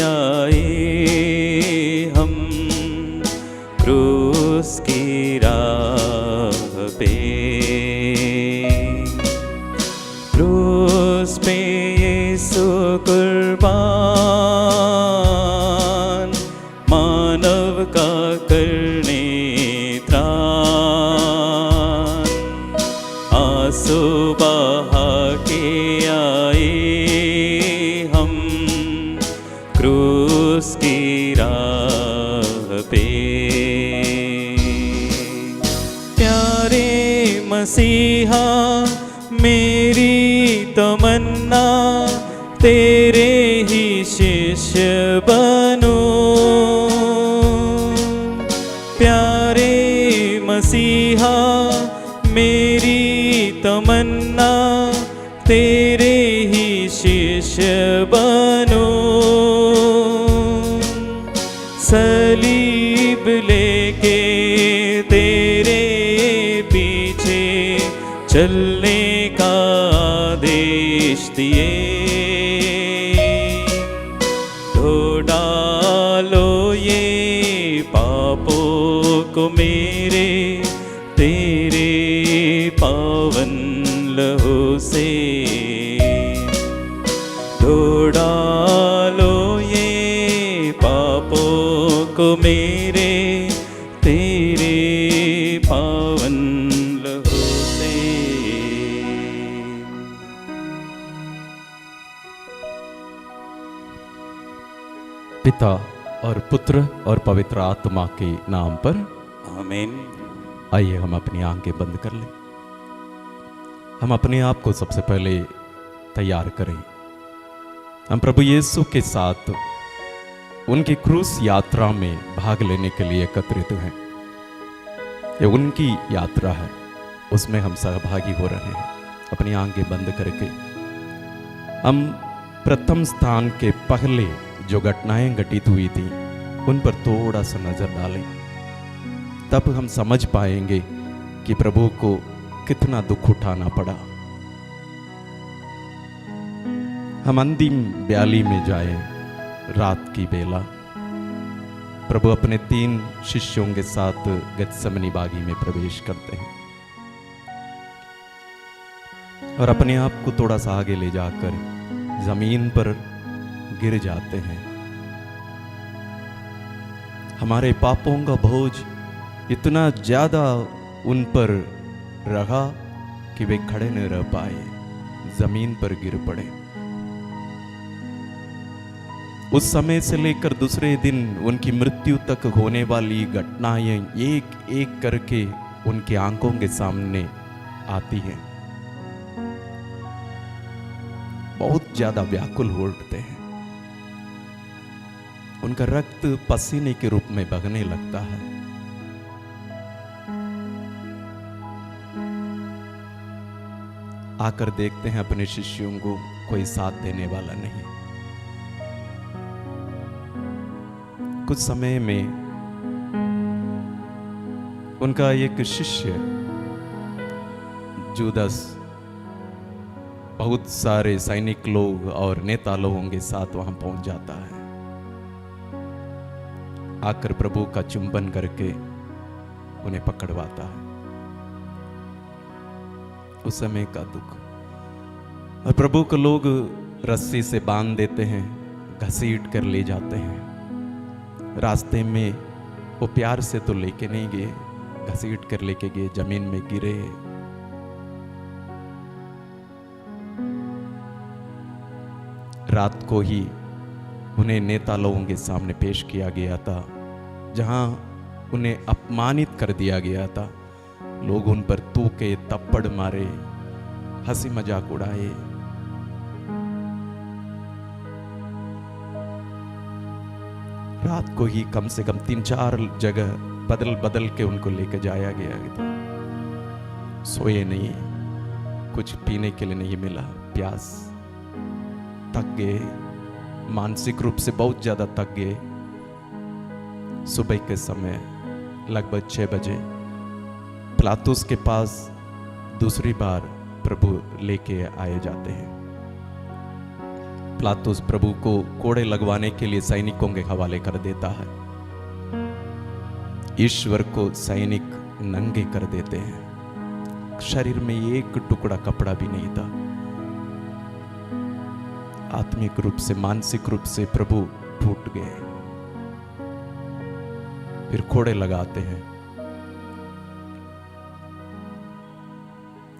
आए हम क्रूस की राह पे। क्रूस पे यीशु कुर्बान, मानव का करने त्राण। आंसू बहा के आए हम क्रूस की राह पे। प्यारे मसीहा मेरी तमन्ना तेरे ही शिष्य बनूं। प्यारे मसीहा मेरी तमन्ना तेरे ही शिष्य बनूं। सलीब लेके तेरे पीछे चलने का आदेश दिए। धो डालो ये पापों को मेरे तेरे पावन लहू से। धो डालो ये पापों को मेरे तेरे पावन लहू से। पिता और पुत्र और पवित्र आत्मा के नाम पर आमीन। आइए हम अपनी आंखें बंद कर लें। हम अपने आप को सबसे पहले तैयार करें। हम प्रभु यीशु के साथ उनकी क्रूस यात्रा में भाग लेने के लिए एकत्रित हैं। ये उनकी यात्रा है, उसमें हम सहभागी हो रहे हैं। अपनी आंखें बंद करके हम प्रथम स्थान के पहले जो घटनाएं घटित हुई थी उन पर थोड़ा सा नजर डालें। तब हम समझ पाएंगे कि प्रभु को कितना दुख उठाना पड़ा। हम अंतिम ब्याली में जाएं। रात की बेला प्रभु अपने 3 शिष्यों के साथ गेत्सेमनी बागी में प्रवेश करते हैं और अपने आप को थोड़ा सा आगे ले जाकर जमीन पर गिर जाते हैं। हमारे पापों का बोझ इतना ज्यादा उन पर रहा कि वे खड़े न रह पाए, जमीन पर गिर पड़े। उस समय से लेकर दूसरे दिन उनकी मृत्यु तक होने वाली घटनाएं एक एक करके उनकी आंखों के सामने आती हैं। बहुत ज्यादा व्याकुल हो उठते हैं। उनका रक्त पसीने के रूप में बहने लगता है। आकर देखते हैं अपने शिष्यों को कोई साथ देने वाला नहीं। कुछ समय में उनका एक शिष्य जूदस बहुत सारे सैनिक लोग और नेता लोगों के साथ वहां पहुंच जाता है। आकर प्रभु का चुंबन करके उन्हें पकड़वाता है। उस समय का दुख। और प्रभु को लोग रस्सी से बांध देते हैं, घसीट कर ले जाते हैं। रास्ते में वो प्यार से तो लेके नहीं गए, घसीट कर लेके गए, जमीन में गिरे। रात को ही उन्हें नेता लोगों के सामने पेश किया गया था, जहां उन्हें अपमानित कर दिया गया था। लोग उन पर थूके, थप्पड़ मारे, हंसी मजाक उड़ाए। रात को ही कम से कम 3-4 जगह बदल बदल के उनको लेकर जाया गया था। सोए नहीं, कुछ पीने के लिए नहीं मिला, प्यास, थक गए, मानसिक रूप से बहुत ज्यादा थक गए। सुबह के समय लगभग 6 बजे पिलातुस के पास दूसरी बार प्रभु लेके आए जाते हैं। पिलातुस प्रभु को कोड़े लगवाने के लिए सैनिकों के हवाले कर देता है। ईश्वर को सैनिक नंगे कर देते हैं। शरीर में एक टुकड़ा कपड़ा भी नहीं था। आत्मिक रूप से, मानसिक रूप से प्रभु टूट गए। फिर कोड़े लगाते हैं।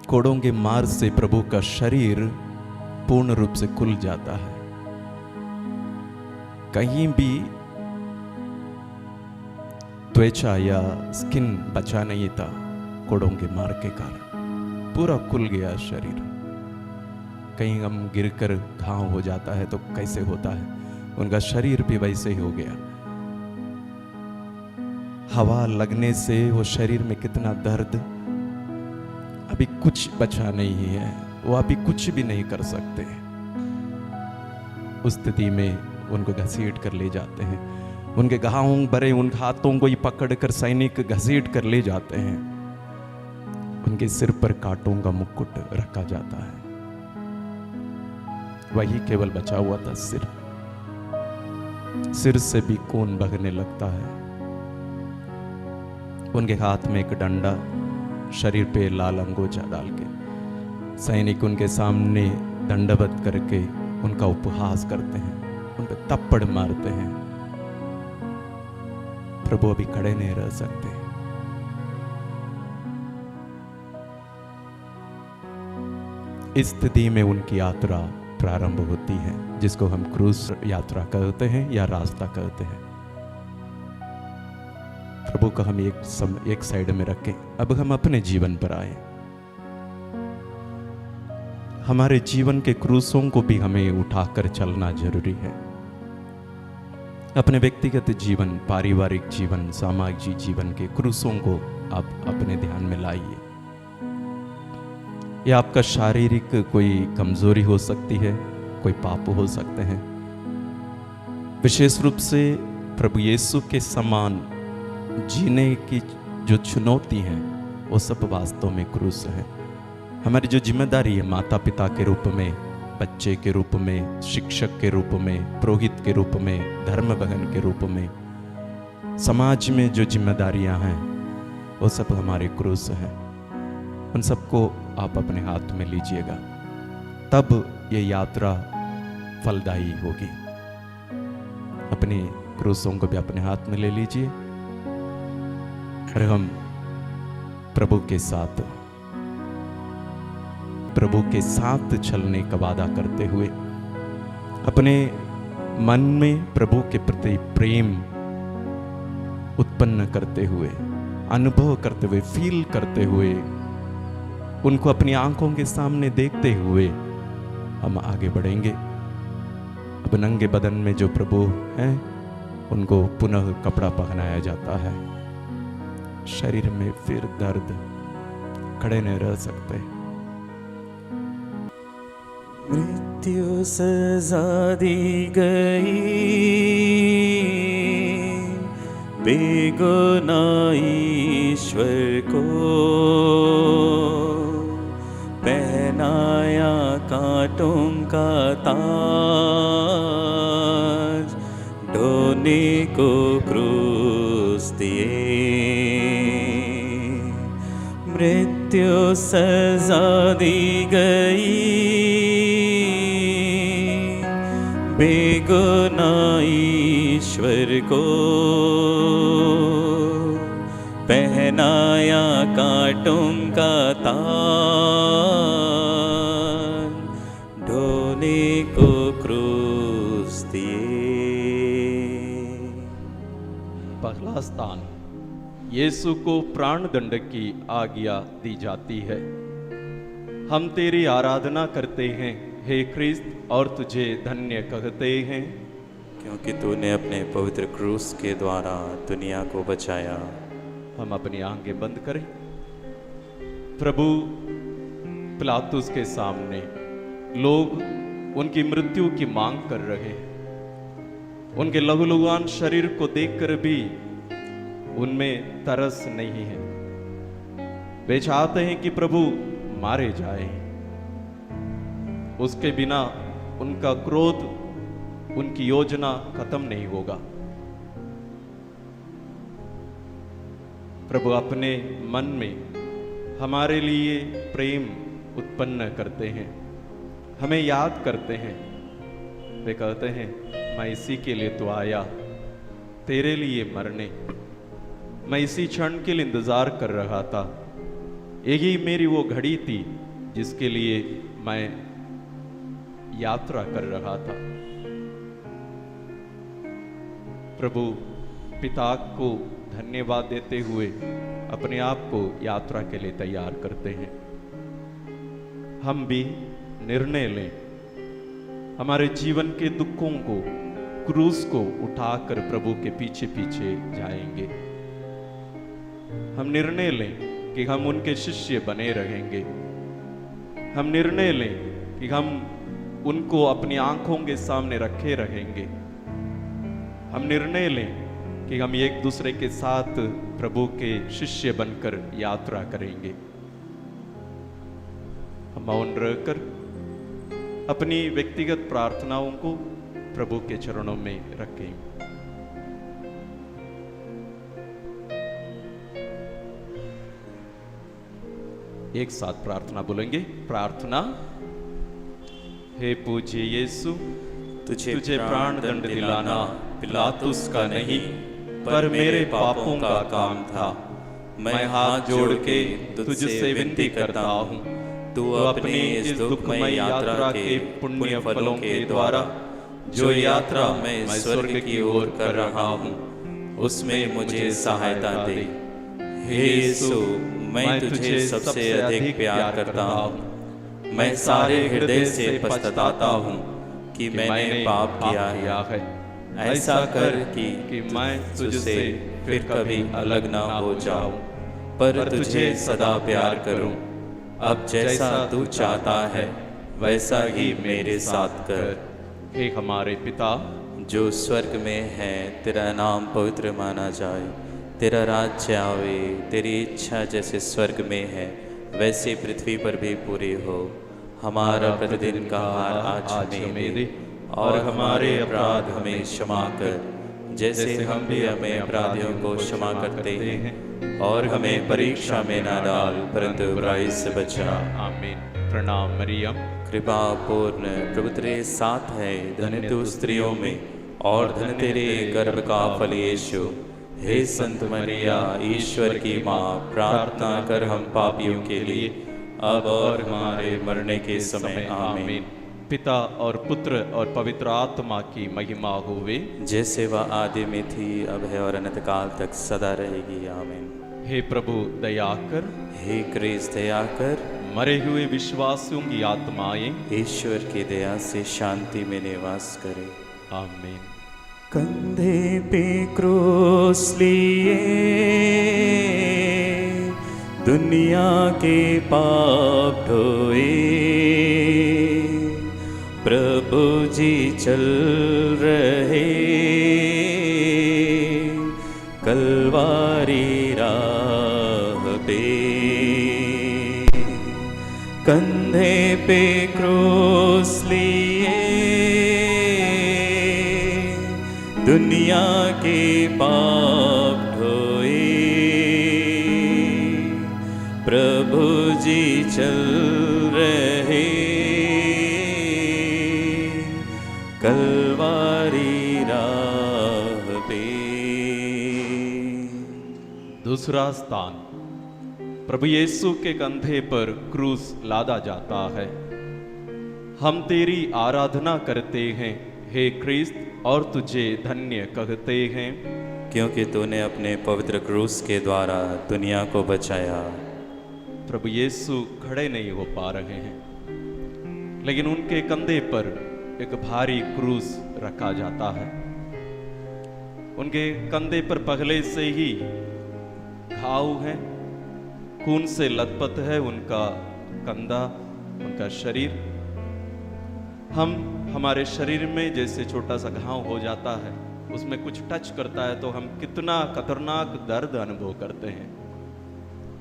कोड़ों के मार से प्रभु का शरीर पूर्ण रूप से खुल जाता है। कहीं भी त्वचा या स्किन बचा नहीं था कोड़ों के मार के कारण। पूरा खुल गया शरीर। कहीं हम गिरकर घाव हो जाता है तो कैसे होता है, उनका शरीर भी वैसे ही हो गया। हवा लगने से वो शरीर में कितना दर्द, अभी कुछ बचा नहीं है, वो अभी कुछ भी नहीं कर सकते। उस स्थिति में उनको घसीट कर ले जाते हैं। उनके घावों भरे उन हाथों को ही पकड़कर सैनिक घसीट कर ले जाते हैं। उनके सिर पर कांटों का मुकुट रखा जाता है। वही केवल बचा हुआ था सिर। सिर से भी खून बहने लगता है। उनके हाथ में एक डंडा, शरीर पे लाल अंगोछा डाल के सैनिक उनके सामने दंडवत करके उनका उपहास करते हैं, उन पे थप्पड़ मारते हैं। प्रभु अभी खड़े नहीं रह सकते। इस स्थिति में उनकी यात्रा प्रारंभ होती है, जिसको हम क्रूस यात्रा कहते हैं या रास्ता कहते हैं। प्रभु का हम एक साइड में रखें। अब हम अपने जीवन पर आए। हमारे जीवन के क्रूसों को भी हमें उठाकर चलना जरूरी है। अपने व्यक्तिगत जीवन, पारिवारिक जीवन, सामाजिक जीवन के क्रूसों को आप अपने ध्यान में लाइए। यह आपका शारीरिक कोई कमजोरी हो सकती है, कोई पाप हो सकते हैं। विशेष रूप से प्रभु यीशु के समान जीने की जो चुनौती है, वो सब वास्तव में क्रूस है। हमारी जो जिम्मेदारी है माता पिता के रूप में, बच्चे के रूप में, शिक्षक के रूप में, पुरोहित के रूप में, धर्म बहन के रूप में, समाज में जो जिम्मेदारियां हैं, वो सब हमारे क्रूस हैं। उन सबको आप अपने हाथ में लीजिएगा, तब ये यात्रा फलदायी होगी। अपने क्रूसों को भी अपने हाथ में ले लीजिए और हम प्रभु के साथ चलने का वादा करते हुए, अपने मन में प्रभु के प्रति प्रेम उत्पन्न करते हुए, अनुभव करते हुए, फील करते हुए, उनको अपनी आंखों के सामने देखते हुए हम आगे बढ़ेंगे। अब नंगे बदन में जो प्रभु हैं, उनको पुनः कपड़ा पहनाया जाता है। शरीर में फिर दर्द, खड़े नहीं रह सकते। मृत्यु सजा दी गई, बेगुनाह ईश्वर को पहनाया कांटों का ताज, ढोने को क्रूस दिए। मृत्यु सजा दी गई, बेगुनाह ईश्वर को पहनाया कांटों का ताज, ढोने को क्रूस दिए। पहला स्थान, यीशु को प्राण दंड की आज्ञा दी जाती है। हम तेरी आराधना करते हैं हे ख्रिस्त, और तुझे धन्य कहते हैं, क्योंकि तूने अपने पवित्र क्रूस के द्वारा दुनिया को बचाया। हम अपनी आंखें बंद करें। प्रभु पिलातुस के सामने लोग उनकी मृत्यु की मांग कर रहे हैं। उनके लहूलुहान शरीर को देखकर भी उनमें तरस नहीं है। वे चाहते हैं कि प्रभु मारे जाए। उसके बिना उनका क्रोध, उनकी योजना खत्म नहीं होगा। प्रभु अपने मन में हमारे लिए प्रेम उत्पन्न करते हैं, हमें याद करते हैं। वे कहते हैं, मैं इसी के लिए तो आया, तेरे लिए मरने। मैं इसी क्षण के लिए इंतजार कर रहा था। यही मेरी वो घड़ी थी जिसके लिए मैं यात्रा कर रहा था। प्रभु पिता को धन्यवाद देते हुए अपने आप को यात्रा के लिए तैयार करते हैं। हम भी निर्णय लें, हमारे जीवन के दुखों को, क्रूस को उठाकर प्रभु के पीछे पीछे जाएंगे। हम निर्णय लें कि हम उनके शिष्य बने रहेंगे। हम निर्णय लें कि हम उनको अपनी आंखों के सामने रखे रहेंगे। हम निर्णय लें कि हम एक दूसरे के साथ प्रभु के शिष्य बनकर यात्रा करेंगे। हम मौन रहकर अपनी व्यक्तिगत प्रार्थनाओं को प्रभु के चरणों में रखें। एक साथ प्रार्थना बोलेंगे। प्रार्थना। हे पूज्य यीशु, तुझे प्राण दंड दिलाना पिलातुस का नहीं पर मेरे पापों का काम था। मैं हाथ जोड़ के तुझसे विनती करता हूँ, तू अपनी इस दुखमय यात्रा के पुण्य फलों के द्वारा जो यात्रा मैं स्वर्ग की ओर कर रहा हूँ, उसमें मुझे सहायता दे। हे यीशु, मैं तुझे सबसे अधिक प्यार करता हूँ। मैं सारे हृदय से पछताता हूँ कि मैंने पाप किया है। ऐसा कर कि मैं तुझसे फिर कभी अलग ना हो जाऊं, पर तुझे सदा प्यार करूं। अब जैसा तू चाहता है वैसा ही मेरे साथ कर। हे हमारे पिता जो स्वर्ग में है, तेरा नाम पवित्र माना जाए। तेरा राज्य आवे, तेरी इच्छा जैसे स्वर्ग में है वैसे पृथ्वी पर भी पूरी हो। हमारा प्रतिदिन का आहार आज हमें दे, और हमारे अपराध हमें क्षमा कर जैसे हम भी हमें अपराधियों को क्षमा करते हैं। और हमें परीक्षा में ना डाल, परंतु बुराई से बचा। आमीन। प्रणाम मरियम, कृपा पूर्ण, प्रभु तेरे साथ है। धन्य तू स्त्रियों में और धन्य तेरे गर्भ का फल यीशु। हे संत मरिया, ईश्वर की माँ, प्रार्थना कर हम पापियों के लिए अब और हमारे मरने के समय। आमीन। पिता और पुत्र और पवित्र आत्मा की महिमा होवे, जैसे वह आदि में थी, अब है और अनंत काल तक सदा रहेगी। आमीन। हे प्रभु दया कर, हे क्रिस्त दया कर। मरे हुए विश्वासियों की आत्माएं ईश्वर की दया से शांति में निवास करे। आमीन। कंधे पे क्रूस लिए दुनिया के पाप ढोए, प्रभु जी चल रहे कलवारी राह पे। कंधे पे क्रूस लिए दुनिया के पाप ढोए, प्रभु जी चल रहे कलवारी राह पे। दूसरा स्थान, प्रभु यीशु के कंधे पर क्रूस लादा जाता है। हम तेरी आराधना करते हैं हे क्रिस्त, और तुझे धन्य कहते हैं, क्योंकि तूने अपने पवित्र क्रूस के द्वारा दुनिया को बचाया। प्रभु यीशु खड़े नहीं हो पा रहे हैं, लेकिन उनके कंधे पर एक भारी क्रूस रखा जाता है। उनके कंधे पर पहले से ही घाव है, खून से लथपथ है उनका कंधा, उनका शरीर। हमारे शरीर में जैसे छोटा सा घाव हो जाता है, उसमें कुछ टच करता है तो हम कितना खतरनाक दर्द अनुभव करते हैं।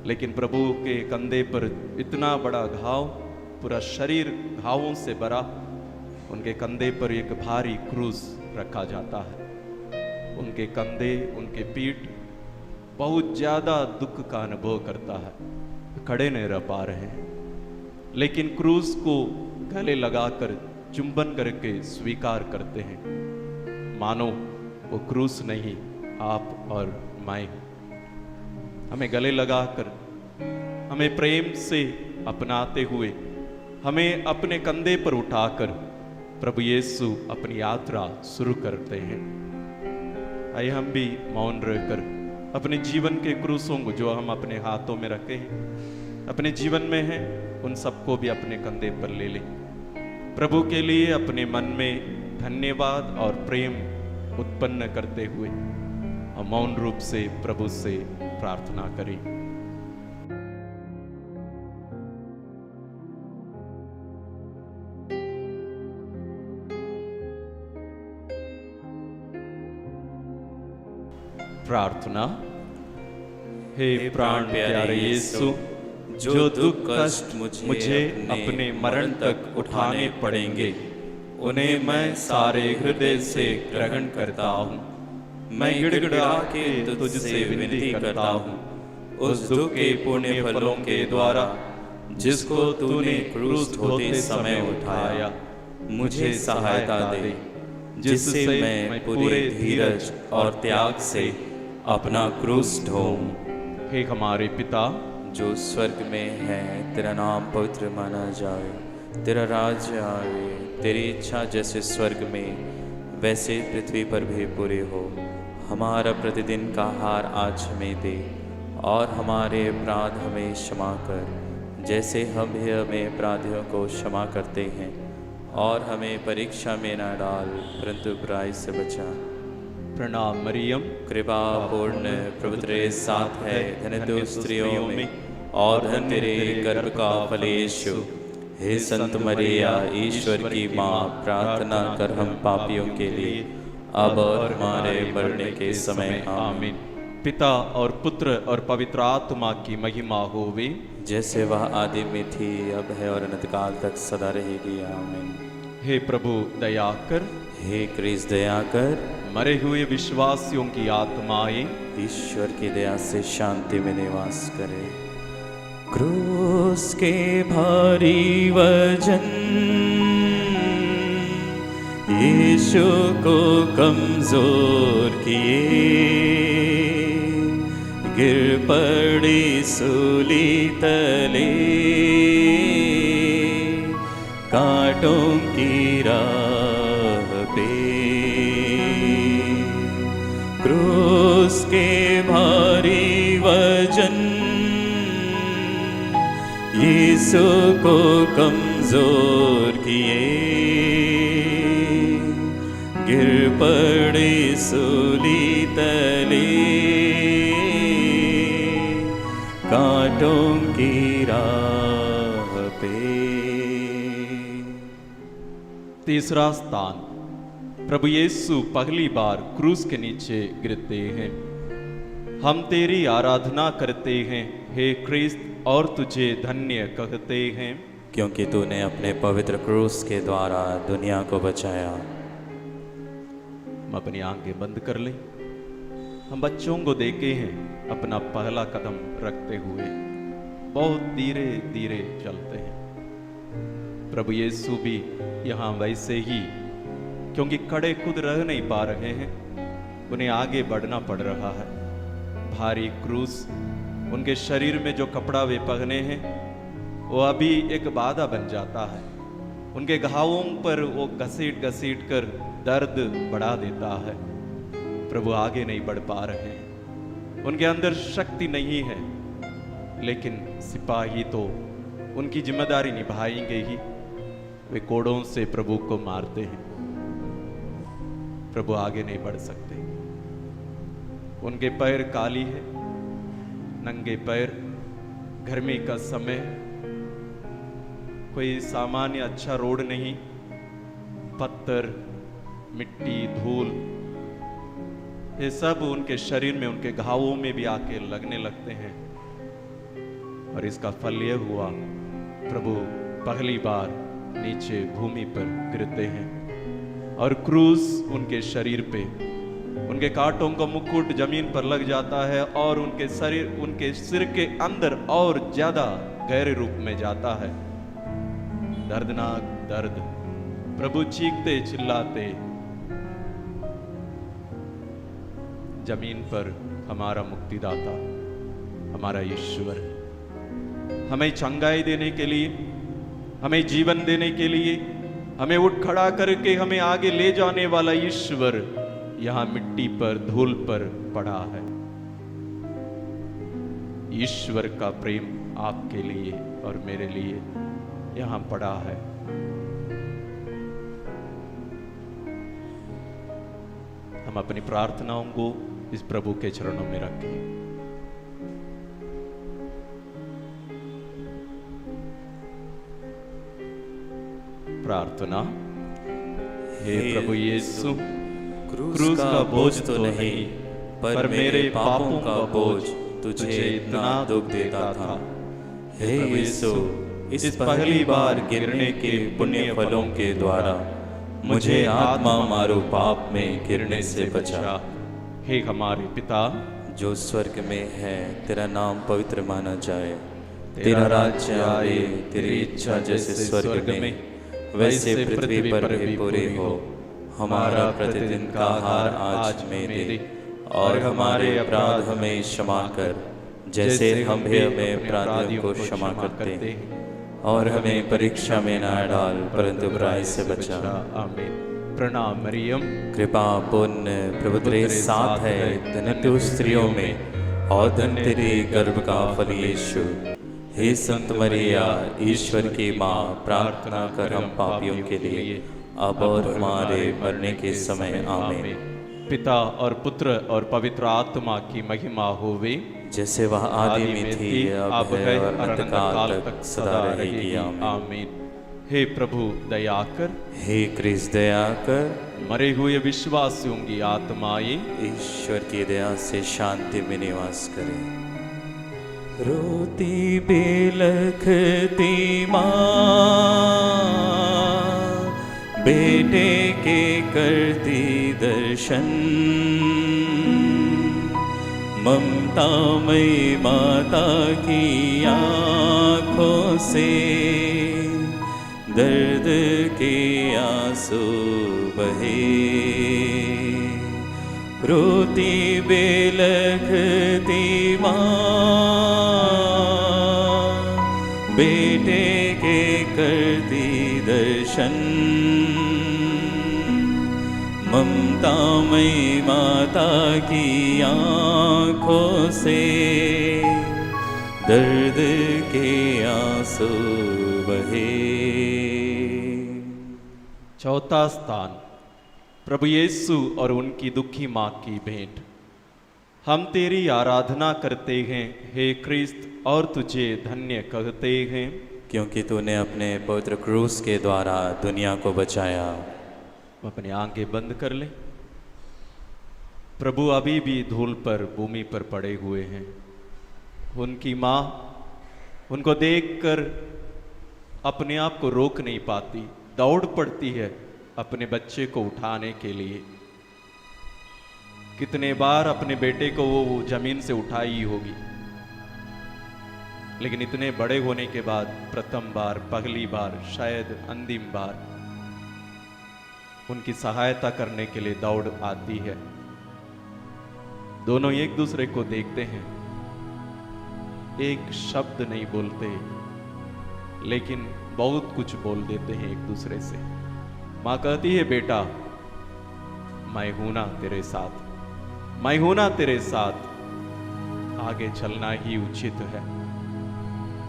लेकिन प्रभु के कंधे पर इतना बड़ा घाव, पूरा शरीर घावों से भरा, उनके कंधे पर एक भारी क्रूस रखा जाता है। उनके कंधे, उनके पीठ बहुत ज्यादा दुख का अनुभव करता है, खड़े नहीं रह पा रहे हैं, लेकिन क्रूस को गले लगाकर चुंबन करके स्वीकार करते हैं, मानो वो क्रूस नहीं आप और मैं। हमें गले लगाकर, हमें प्रेम से अपनाते हुए, हमें अपने कंधे पर उठाकर प्रभु यीशु अपनी यात्रा शुरू करते हैं। आइए हम भी मौन रहकर अपने जीवन के क्रूसों को जो हम अपने हाथों में रखे हैं, अपने जीवन में हैं, उन सबको भी अपने कंधे पर ले लें। प्रभु के लिए अपने मन में धन्यवाद और प्रेम उत्पन्न करते हुए हम मौन रूप से प्रभु से प्रार्थना करें। प्रार्थना। हे प्राण प्यारे यीशु, जो दुख कष्ट मुझे अपने मरण तक उठाने पड़ेंगे, उन्हें मैं सारे हृदय से ग्रहण करता हूँ। मैं गिड़गिड़ा के तुझसे विनती करता हूँ, उस दुख के पुण्य फलों के द्वारा जिसको तूने क्रूस ढोते समय उठाया, मुझे सहायता दे, जिससे मैं पूरे धीरज और त्याग से अपना क्रूस ढोऊं। हे हमारे पिता जो स्वर्ग में है, तेरा नाम पवित्र माना जाए, तेरा राज्य आए, तेरी इच्छा जैसे स्वर्ग में वैसे पृथ्वी पर भी पूरी हो। हमारा प्रतिदिन का आहार आज हमें दे, और हमारे अपराध हमें क्षमा कर, जैसे हम भी हमें अपराधियों को क्षमा करते हैं, और हमें परीक्षा में न डाल, परंतु बुराई से बचा। प्रणाम मरियम, कृपा पूर्ण, प्रभु तेरे साथ है, धन्य तू स्त्रियों में, और धन तेरे गर्भ का फल यीशु। हे संत मरिया, ईश्वर की माँ, प्रार्थना कर हम पापियों के लिए, अब और हमारे मरने के समय आमीन। पिता और पुत्र और पवित्र आत्मा की महिमा होवे, जैसे वह आदि में थी, अब है और अनंत काल तक सदा रहेगी, आमीन। हे प्रभु दया कर, हे क्रिस्त दया कर, मरे हुए विश्वासियों की आत्माएं ईश्वर की दया से शांति में निवास करे। क्रूस के भारी वजन यीशु को कमजोर किए, गिर पड़ी सूली तले, कांटों की राह पे। क्रूस के भारी वजन यीशु को कमजोर किए, गिर पड़े सूली तले, कांटों की राह पे। तीसरा स्थान, प्रभु यीशु पहली बार क्रूस के नीचे गिरते हैं। हम तेरी आराधना करते हैं हे क्रिस्त, और तुझे धन्य कहते हैं, क्योंकि तूने अपने पवित्र क्रूस के द्वारा दुनिया को बचाया। हम अपनी आंखें बंद कर लें। हम बच्चों को देखे हैं अपना पहला कदम रखते हुए बहुत धीरे धीरे चलते हैं। प्रभु यीशु भी यहाँ वैसे ही, क्योंकि खड़े खुद रह नहीं पा रहे हैं, उन्हें आगे बढ़ना पड़ रहा है। भारी क्रूस, उनके शरीर में जो कपड़ा वे पहने हैं वो अभी एक बाधा बन जाता है। उनके घावों पर वो घसीट घसीट कर दर्द बढ़ा देता है। प्रभु आगे नहीं बढ़ पा रहे हैं, उनके अंदर शक्ति नहीं है, लेकिन सिपाही तो उनकी जिम्मेदारी निभाएंगे ही। वे कोड़ों से प्रभु को मारते हैं। प्रभु आगे नहीं बढ़ सकते। उनके पैर काली है, नंगे पैर, गर्मी का समय, कोई सामान्य अच्छा रोड नहीं, पत्थर, मिट्टी, धूल, ये सब उनके शरीर में, उनके घावों में भी आके लगने लगते हैं। और इसका फल यह हुआ, प्रभु पहली बार नीचे भूमि पर गिरते हैं और क्रूस उनके शरीर पे, उनके कांटों का मुकुट जमीन पर लग जाता है और उनके शरीर, उनके सिर के अंदर और ज्यादा गहरे रूप में जाता है। दर्दनाक दर्द, प्रभु चीखते चिल्लाते जमीन पर हमारा मुक्तिदाता, हमारा ईश्वर हमें चंगाई देने के लिए, हमें जीवन देने के लिए, हमें उठ खड़ा करके हमें आगे ले जाने वाला ईश्वर यहां मिट्टी पर, धूल पर पड़ा है। ईश्वर का प्रेम आपके लिए और मेरे लिए यहां पड़ा है। हम अपनी प्रार्थनाओं को इस प्रभु के चरणों में रखें। प्रार्थना। हे प्रभु यीशु, क्रूस का बोझ तो नहीं पर मेरे पापों का बोझ तुझे इतना दुख देता था। हे यीशु, इस पहली बार गिरने के पुण्य फलों के द्वारा मुझे आत्मा मारू पाप में गिरने से बचा। हे हमारे पिता जो स्वर्ग में है, तेरा नाम पवित्र माना जाए, तेरा राज्य आए, तेरी इच्छा जैसे स्वर्ग में वैसे पृथ्वी पर भी पूरी हो। हमारा प्रतिदिन का आहार आज हमें दे, और हमारे अपराध हमें क्षमा कर जैसे हम भी हमें अपराधियों को क्षमा करते हैं, और हमें परीक्षा में न डाल परंतु बुराई से बचा। आमीन। प्रणाम मरियम, कृपा पुण्य प्रभु तेरे साथ है, धन्य तू स्त्रियों में और धन्य तेरे गर्भ का फल यीशु। हे संत मरिया, ईश्वर की माँ, प्रार्थना कर हम पापियों के लिए अब और हमारे मरने के समय। आमीन। पिता और पुत्र और पवित्र आत्मा की महिमा होवे, जैसे वह आदि में थी, अब है और अनंत काल तक सदा रहेगी। आमीन। हे प्रभु दया कर, हे क्रिस्त दया कर, मरे हुए विश्वासियों की आत्माएं ईश्वर की दया से शांति में निवास करें। रोती बेलखती माँ, बेटे के करती दर्शन, ममतामयी माता की आँखों से दर्द के आंसू बहे। रोती बेलखती माँ, बेटे के करती दर्शन, ममतामयी माता की आँखों से दर्द के आंसू बहे। चौथा स्थान, प्रभु यीशु और उनकी दुखी माँ की भेंट। हम तेरी आराधना करते हैं हे क्रिस्त, और तुझे धन्य कहते हैं क्योंकि तूने अपने पवित्र क्रूस के द्वारा दुनिया को बचाया। अपनी आंखें बंद कर ले। प्रभु अभी भी धूल पर, भूमि पर पड़े हुए हैं। उनकी माँ उनको देखकर अपने आप को रोक नहीं पाती, दौड़ पड़ती है अपने बच्चे को उठाने के लिए। कितने बार अपने बेटे को वो जमीन से उठाई होगी, लेकिन इतने बड़े होने के बाद प्रथम बार, पहली बार, शायद अंतिम बार उनकी सहायता करने के लिए दौड़ आती है। दोनों एक दूसरे को देखते हैं, एक शब्द नहीं बोलते, लेकिन बहुत कुछ बोल देते हैं एक दूसरे से। माँ कहती है, बेटा मैं हूं ना तेरे साथ, मैं हूं ना तेरे साथ, आगे चलना ही उचित है।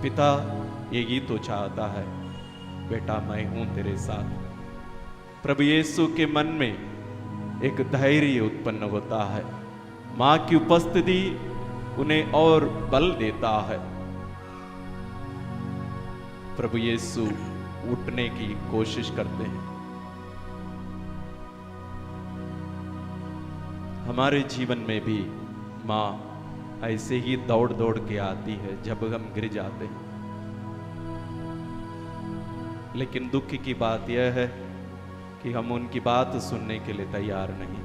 पिता यही तो चाहता है, बेटा मैं हूं तेरे साथ। प्रभु यीशु के मन में एक धैर्य उत्पन्न होता है। माँ की उपस्थिति उन्हें और बल देता है। प्रभु यीशु उठने की कोशिश करते हैं। हमारे जीवन में भी माँ ऐसे ही दौड़ दौड़ के आती है जब हम गिर जाते हैं। लेकिन दुख की बात यह है कि हम उनकी बात सुनने के लिए तैयार नहीं।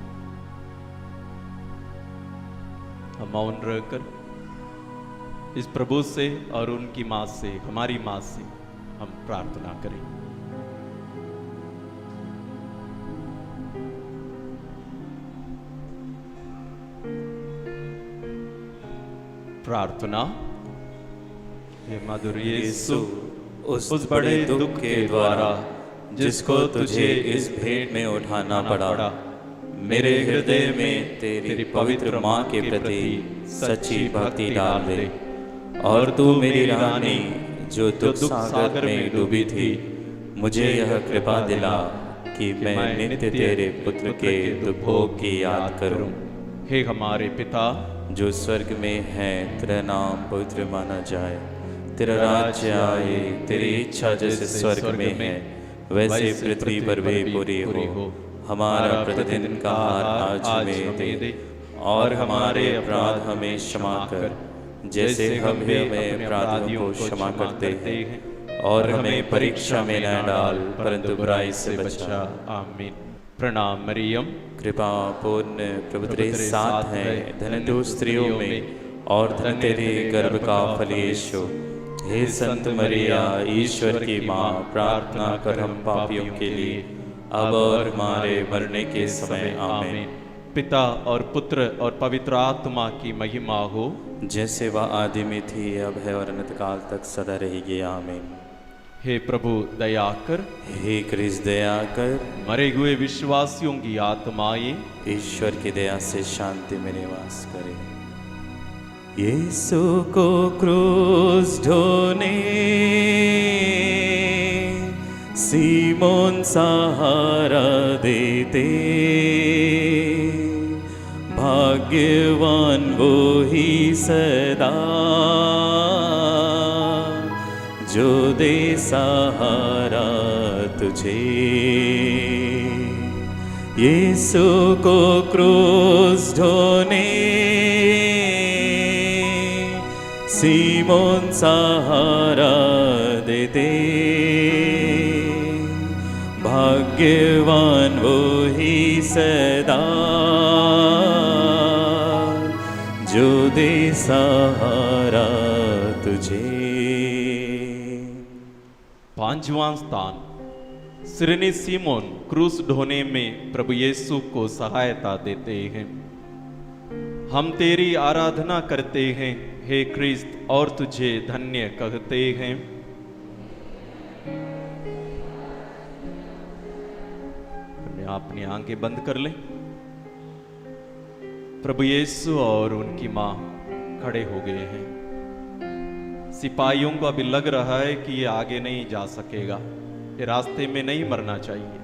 हम मौन रहकर इस प्रभु से और उनकी मां से, हमारी मां से हम प्रार्थना करें। प्रार्थना। हे मधुर यीशु, उस बड़े दुख के द्वारा जिसको तुझे इस भेंट में उठाना पड़ा, मेरे हृदय में तेरी पवित्र माँ के प्रति सच्ची भक्ति डाल दे। और तू मेरी रानी जो दुख सागर में डूबी थी, मुझे यह कृपा दिला कि मैं नित्य तेरे पुत्र के दुर्भोग की याद करूं। हे हमारे पिता जो स्वर्ग में है, तेरा नाम पवित्र माना जाए। तेरा राज्य आए, तेरी इच्छा जैसे स्वर्ग में है वैसे पृथ्वी पर भी पूरी हो। हमारा प्रतिदिन का आहार आज हमें दे, और हमारे अपराध हमें क्षमा कर जैसे हम भी हमें अपराधियों को क्षमा करते हैं। और हमें परीक्षा में न डाल, परंतु बुराई से बचा। आमीन। प्रणाम मरियम, कृपा पूर्ण, प्रभु तेरे साथ है। धन्य तू स्त्रियों में, और धन्य तेरे गर्भ का फल यीशु। हे संत मरिया, ईश्वर की माँ, प्रार्थना कर हम पापियों के लिए, अब और हमारे मरने के समय। आमीन। पिता और पुत्र और पवित्र आत्मा की महिमा हो, जैसे वह आदि में थी, अब है और अनंत काल तक सदा रहेगी। आमीन। हे प्रभु दया कर, हे क्रिस्त दया कर। मरे हुए विश्वासियों की आत्माएं ईश्वर की दया से शांति में निवास करे। यीशु को क्रूस ढोने सीमोन सहारा देते, भाग्यवान वो ही सदा जो दे सहारा तुझे। यीशु को क्रूस ढोने सीमोन सहारा देते, भाग्यवान वो ही सदा जो दे सहारा तुझे। पांचवां स्थान, सिरनी सीमोन क्रूस ढोने में प्रभु यीशु को सहायता देते हैं। हम तेरी आराधना करते हैं हे क्रिस्त, और तुझे धन्य कहते हैं। अपनी आंखें बंद कर लें। प्रभु यीशु और उनकी मां खड़े हो गए हैं। सिपाहियों को अभी लग रहा है कि ये आगे नहीं जा सकेगा, ये रास्ते में नहीं मरना चाहिए,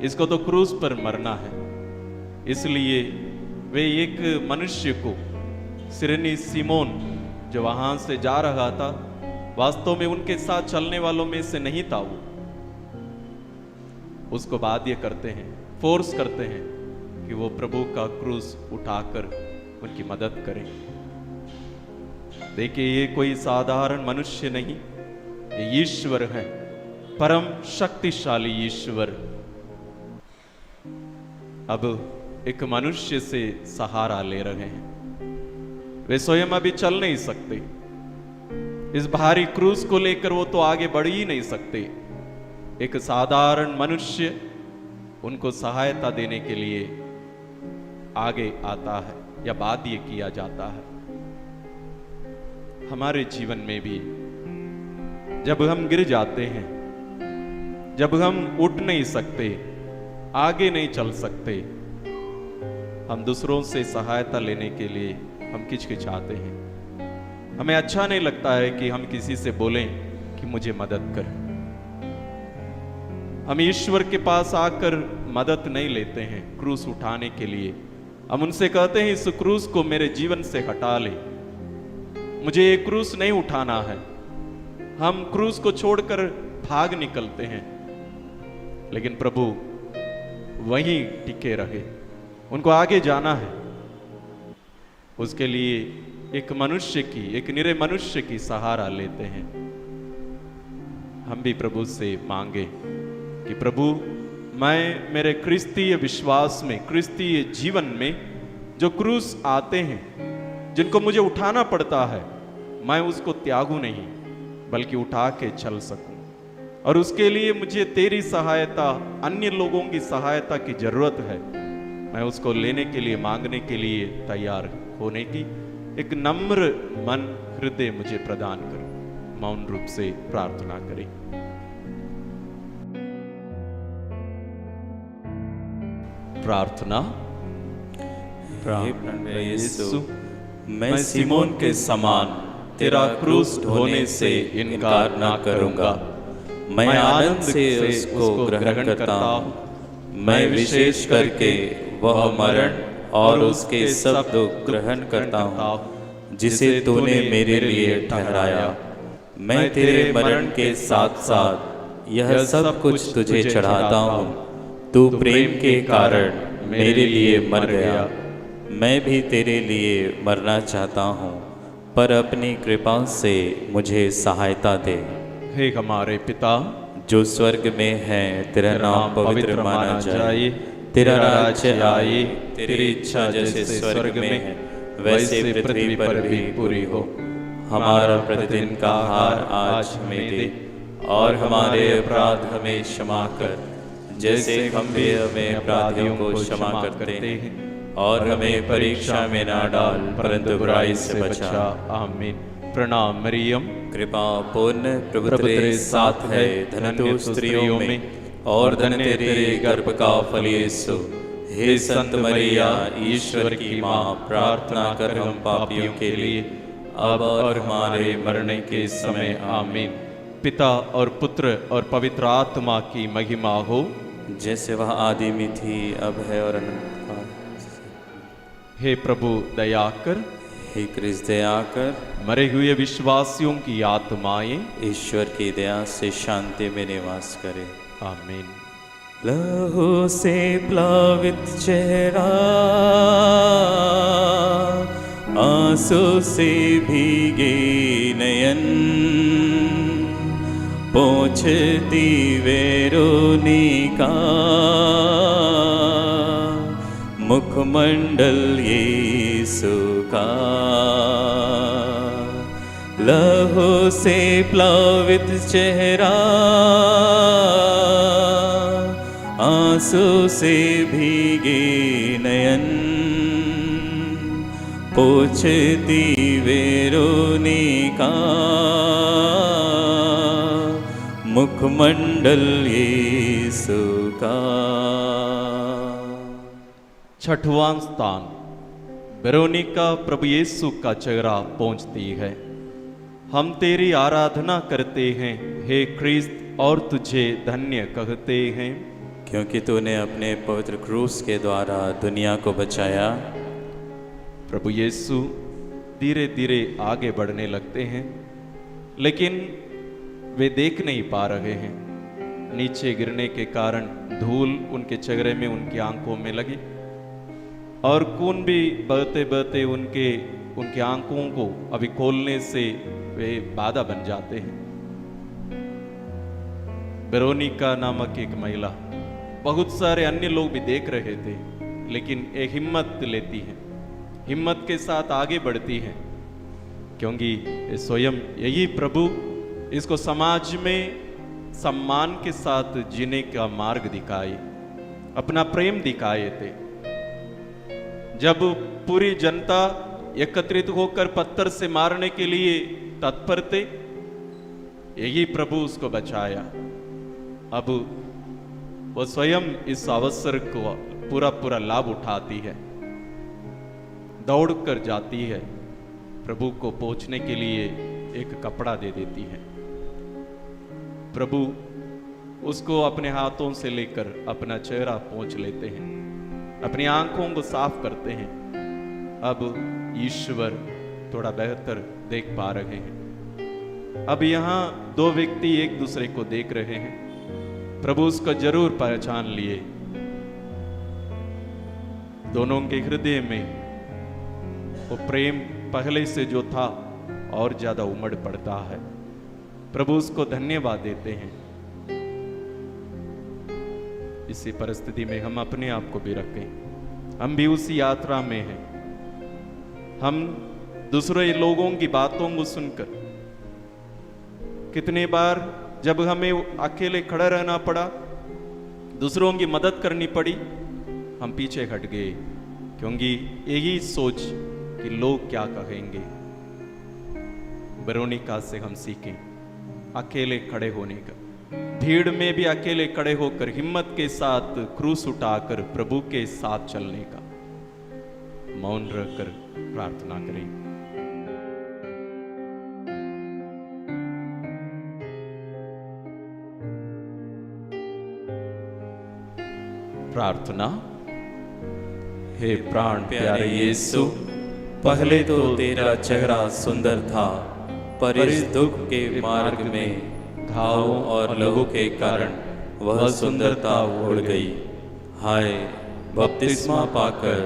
इसको तो क्रूस पर मरना है। इसलिए वे एक मनुष्य को, सिरनी सीमोन जो वहां से जा रहा था, वास्तव में उनके साथ चलने वालों में से नहीं था, वो उसको बाध्य करते हैं, फोर्स करते हैं कि वो प्रभु का क्रूस उठाकर उनकी मदद करें। देखिए, ये कोई साधारण मनुष्य नहीं, ये ईश्वर है, परम शक्तिशाली ईश्वर। अब एक मनुष्य से सहारा ले रहे हैं। वे स्वयं अभी चल नहीं सकते, इस भारी क्रूस को लेकर वो तो आगे बढ़ ही नहीं सकते। एक साधारण मनुष्य उनको सहायता देने के लिए आगे आता है या बाध्य किया जाता है। हमारे जीवन में भी जब हम गिर जाते हैं, जब हम उठ नहीं सकते, आगे नहीं चल सकते, हम दूसरों से सहायता लेने के लिए हम किचकिचाते हैं। हमें अच्छा नहीं लगता है कि हम किसी से बोलें कि मुझे मदद कर। हम ईश्वर के पास आकर मदद नहीं लेते हैं क्रूस उठाने के लिए। हम उनसे कहते हैं, इस क्रूस को मेरे जीवन से हटा ले, मुझे ये क्रूस नहीं उठाना है। हम क्रूस को छोड़कर भाग निकलते हैं, लेकिन प्रभु वहीं टिके रहे, उनको आगे जाना है। उसके लिए एक मनुष्य की, एक निरे मनुष्य की सहारा लेते हैं। हम भी प्रभु से मांगे कि प्रभु मैं मेरे क्रिस्तीय विश्वास में, क्रिस्तीय जीवन में जो क्रूस आते हैं, जिनको मुझे उठाना पड़ता है, मैं उसको त्यागूं नहीं बल्कि उठा के चल सकूं। और उसके लिए मुझे तेरी सहायता, अन्य लोगों की सहायता की जरूरत है। मैं उसको लेने के लिए, मांगने के लिए तैयार होने की एक नम्र मन, हृदय मुझे प्रदान कर। मौन रूप से प्रार्थना करें। प्रार्थना। हे यीशु, मैं सिमोन के समान तेरा क्रूस ढोने से इनकार ना करूंगा। मैं आनंद से उसको ग्रहण करता हूँ। मैं विशेष करके वह मरण और उसके सब दुख ग्रहण करता हूँ जिसे तूने मेरे लिए ठहराया। मैं तेरे मरण के साथ साथ यह सब कुछ तुझे चढ़ाता हूँ। तू प्रेम के कारण मेरे लिए मर गया। मैं भी तेरे लिए मरना चाहता हूँ, पर अपनी कृपा से मुझे सहायता दे। हे हमारे पिता जो स्वर्ग में है, तेरा नाम पवित्र माना जाए। तेरा राज्य आए। तेरी इच्छा जैसे स्वर्ग में है वैसे पृथ्वी पर भी पूरी हो। हमारा प्रतिदिन का आहार आज हमें दे, और हमारे अपराध हमें क्षमा कर जैसे हम भी हमें अपराधियों को क्षमा करते हैं। और हमें परीक्षा में ना डाल, परंतु बुराई से बचा। आमीन। प्रणाम मरियम, कृपा पूर्ण प्रभु तेरे साथ है। धन्य तू स्त्रियों में, और धन्य तेरे गर्भ का फल यीशु। हे संत मरिया, ईश्वर की माँ, प्रार्थना कर हम पापियों के लिए, अब और हमारे मरने के समय। आमीन। पिता और पुत्र और पवित्र आत्मा की महिमा हो, जैसे वह आदि में थी, अब है और अनंत काल। हे प्रभु दया कर। हे क्रिस्त दया कर। मरे हुए विश्वासियों की आत्माएं ईश्वर की दया से शांति में निवास करे। आमीन। लहू से प्लावित चेहरा, आंसू से भीगे नयन, पोंछती वेरोनिका, मुखमंडल यीशु का। लहू से प्लावित चेहरा, आंसू से भीगे नयन, पोंछती वेरोनिका, मुखमंडल यीशु का। छठवां स्थान, वेरोनिका प्रभु यीशु का चेहरा पहुंचती है। हम तेरी आराधना करते हैं हे क्रिस्त, और तुझे धन्य कहते हैं, क्योंकि तूने अपने पवित्र क्रूस के द्वारा दुनिया को बचाया। प्रभु यीशु धीरे धीरे आगे बढ़ने लगते हैं, लेकिन वे देख नहीं पा रहे हैं। नीचे गिरने के कारण धूल उनके चेहरे में, उनकी आंखों में लगी, और खून भी बहते बहते उनके आंखों को अभी खोलने से वे बाधा बन जाते हैं। वेरोनिका नामक एक महिला, बहुत सारे अन्य लोग भी देख रहे थे, लेकिन एक हिम्मत लेती है, हिम्मत के साथ आगे बढ़ती है, क्योंकि स्वयं यही प्रभु इसको समाज में सम्मान के साथ जीने का मार्ग दिखाए, अपना प्रेम दिखाए थे। जब पूरी जनता एकत्रित होकर पत्थर से मारने के लिए तत्पर थे, यही प्रभु उसको बचाया। अब वो स्वयं इस अवसर को पूरा लाभ उठाती है, दौड़कर जाती है, प्रभु को पहुंचने के लिए एक कपड़ा दे देती है। प्रभु उसको अपने हाथों से लेकर अपना चेहरा पोंछ लेते हैं, अपनी आंखों को साफ करते हैं। अब ईश्वर थोड़ा बेहतर देख पा रहे हैं। अब यहाँ दो व्यक्ति एक दूसरे को देख रहे हैं, प्रभु उसको जरूर पहचान लिए। दोनों के हृदय में वो प्रेम पहले से जो था और ज्यादा उमड़ पड़ता है। प्रभु उसको धन्यवाद देते हैं। इसी परिस्थिति में हम अपने आप को भी रखें। हम भी उसी यात्रा में हैं। हम दूसरे लोगों की बातों को सुनकर कितने बार जब हमें अकेले खड़ा रहना पड़ा, दूसरों की मदद करनी पड़ी, हम पीछे हट गए, क्योंकि यही सोच कि लोग क्या कहेंगे। वेरोनिका से हम सीखें अकेले खड़े होने का, भीड़ में भी अकेले खड़े होकर हिम्मत के साथ क्रूस उठाकर प्रभु के साथ चलने का। मौन रहकर प्रार्थना करें। प्रार्थना। हे प्राण प्यारे यीशु, पहले तो तेरा चेहरा सुंदर था, पर इस दुख के मार्ग में घावों और लहू के कारण वह सुंदरता उड़ गई। हाय, बपतिस्मा पाकर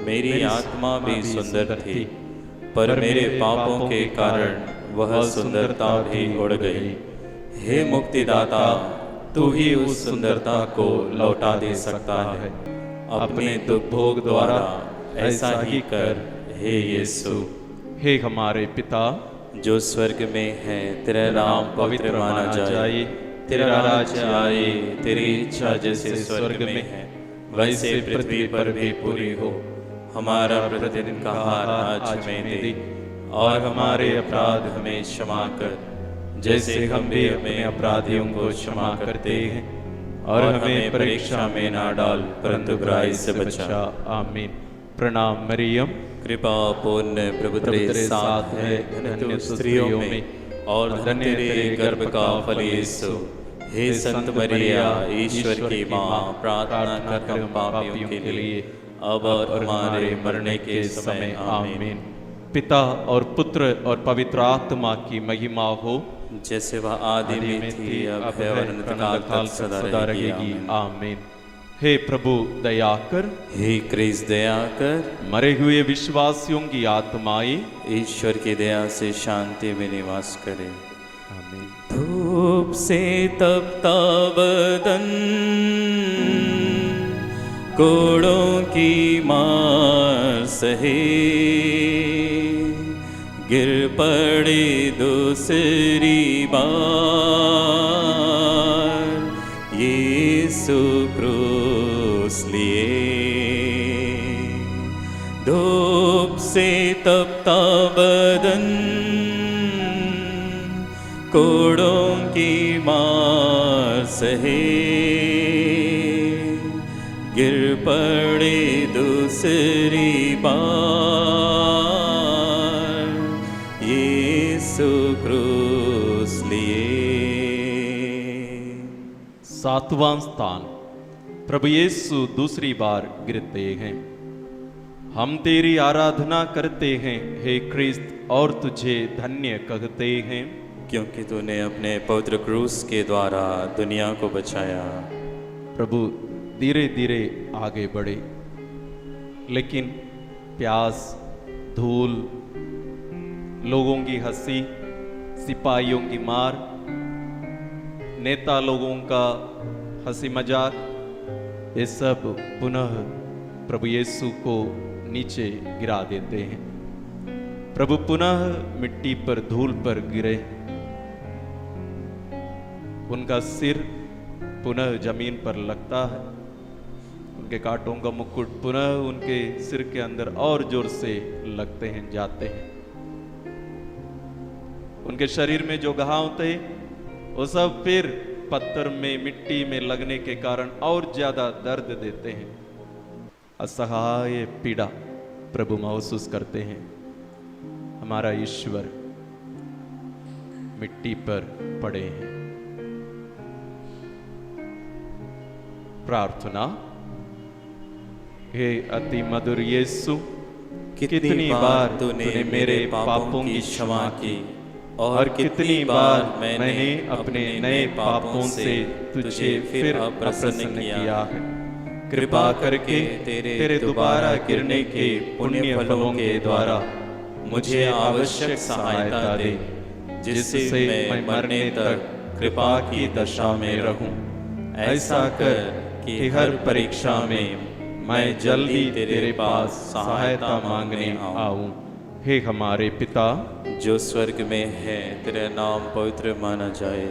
मेरी आत्मा भी सुंदर थी, पर मेरे पापों के कारण वह सुंदरता भी उड़ गई। हे मुक्तिदाता, तू ही उस सुंदरता को लौटा दे सकता है। अपने दुख भोग द्वारा ऐसा ही कर, हे यीशु। हे हमारे पिता जो स्वर्ग में है, तेरा नाम पवित्र माना जाए, तेरा राज्य आए, तेरी इच्छा जैसे स्वर्ग में है वैसे पृथ्वी पर भी पूरी हो। हमारा प्रतिदिन का आहार आज हमें दे, और हमारे अपराध हमें क्षमा कर, जैसे हम भी अपने अपराधियों को क्षमा करते हैं, और हमें परीक्षा में ना डाल, परंतु बुराई से बचा। आमीन। प्रणाम मरियम, कृपा पूर्ण प्रभु तेरे साथ है, धन्य स्त्रियों में और धन्य तेरे गर्भ का फल यीशु। हे संत मरिया, ईश्वर की माँ, प्रार्थना कर हम पापियों के लिए अब और हमारे मरने के समय। आमीन। पिता और पुत्र और पवित्र आत्मा की महिमा हो, जैसे वह आदि में थी, अब है और अनंत काल तक सदा रहेगी। आमीन। हे प्रभु दया कर, हे क्रिस्त दया कर। मरे हुए विश्वासियों की आत्माएं ईश्वर की दया से शांति में निवास करे। आमीन। धूप से तपता बदन, कोड़ों की मार सहे, गिर पड़े दूसरी बार, यीशु क्रूस लिए। धूप से तपता बदन, कोड़ों की मार सहे, गिर पड़े दूसरी बार, यीशु क्रूस लिए। सातवां स्थान, प्रभु यीशु दूसरी बार गिरते हैं। हम तेरी आराधना करते हैं हे क्रिस्त, और तुझे धन्य कहते हैं, क्योंकि तूने अपने पवित्र क्रूस के द्वारा दुनिया को बचाया। प्रभु धीरे धीरे आगे बढ़े, लेकिन प्यास, धूल, लोगों की हंसी, सिपाहियों की मार, नेता लोगों का हंसी मजाक, ये सब पुनः प्रभु यीशु को नीचे गिरा देते हैं। प्रभु पुनः मिट्टी पर, धूल पर गिरे, उनका सिर पुनः जमीन पर लगता है, उनके कांटों का मुकुट पुनः उनके सिर के अंदर और जोर से लगते हैं, जाते हैं। उनके शरीर में जो घाव थे वो सब फिर पत्थर में, मिट्टी में लगने के कारण और ज्यादा दर्द देते हैं। असहाय पीड़ा प्रभु महसूस करते हैं। हमारा ईश्वर मिट्टी पर पड़े हैं। प्रार्थना। हे अति मधुर यीशु, कितनी बार तूने मेरे पापों की क्षमा की, और कितनी बार मैंने अपने नए पापों से तुझे फिर अप्रसन्न किया है। कृपा करके तेरे दोबारा गिरने के पुण्य फलों के द्वारा मुझे आवश्यक सहायता दे, जिससे मैं मरने तक कृपा की दशा में रहूं। ऐसा कर कि हर परीक्षा में मैं जल्दी तेरे पास सहायता मांगने आऊं। हे हमारे पिता जो स्वर्ग में है, तेरा नाम पवित्र माना जाए।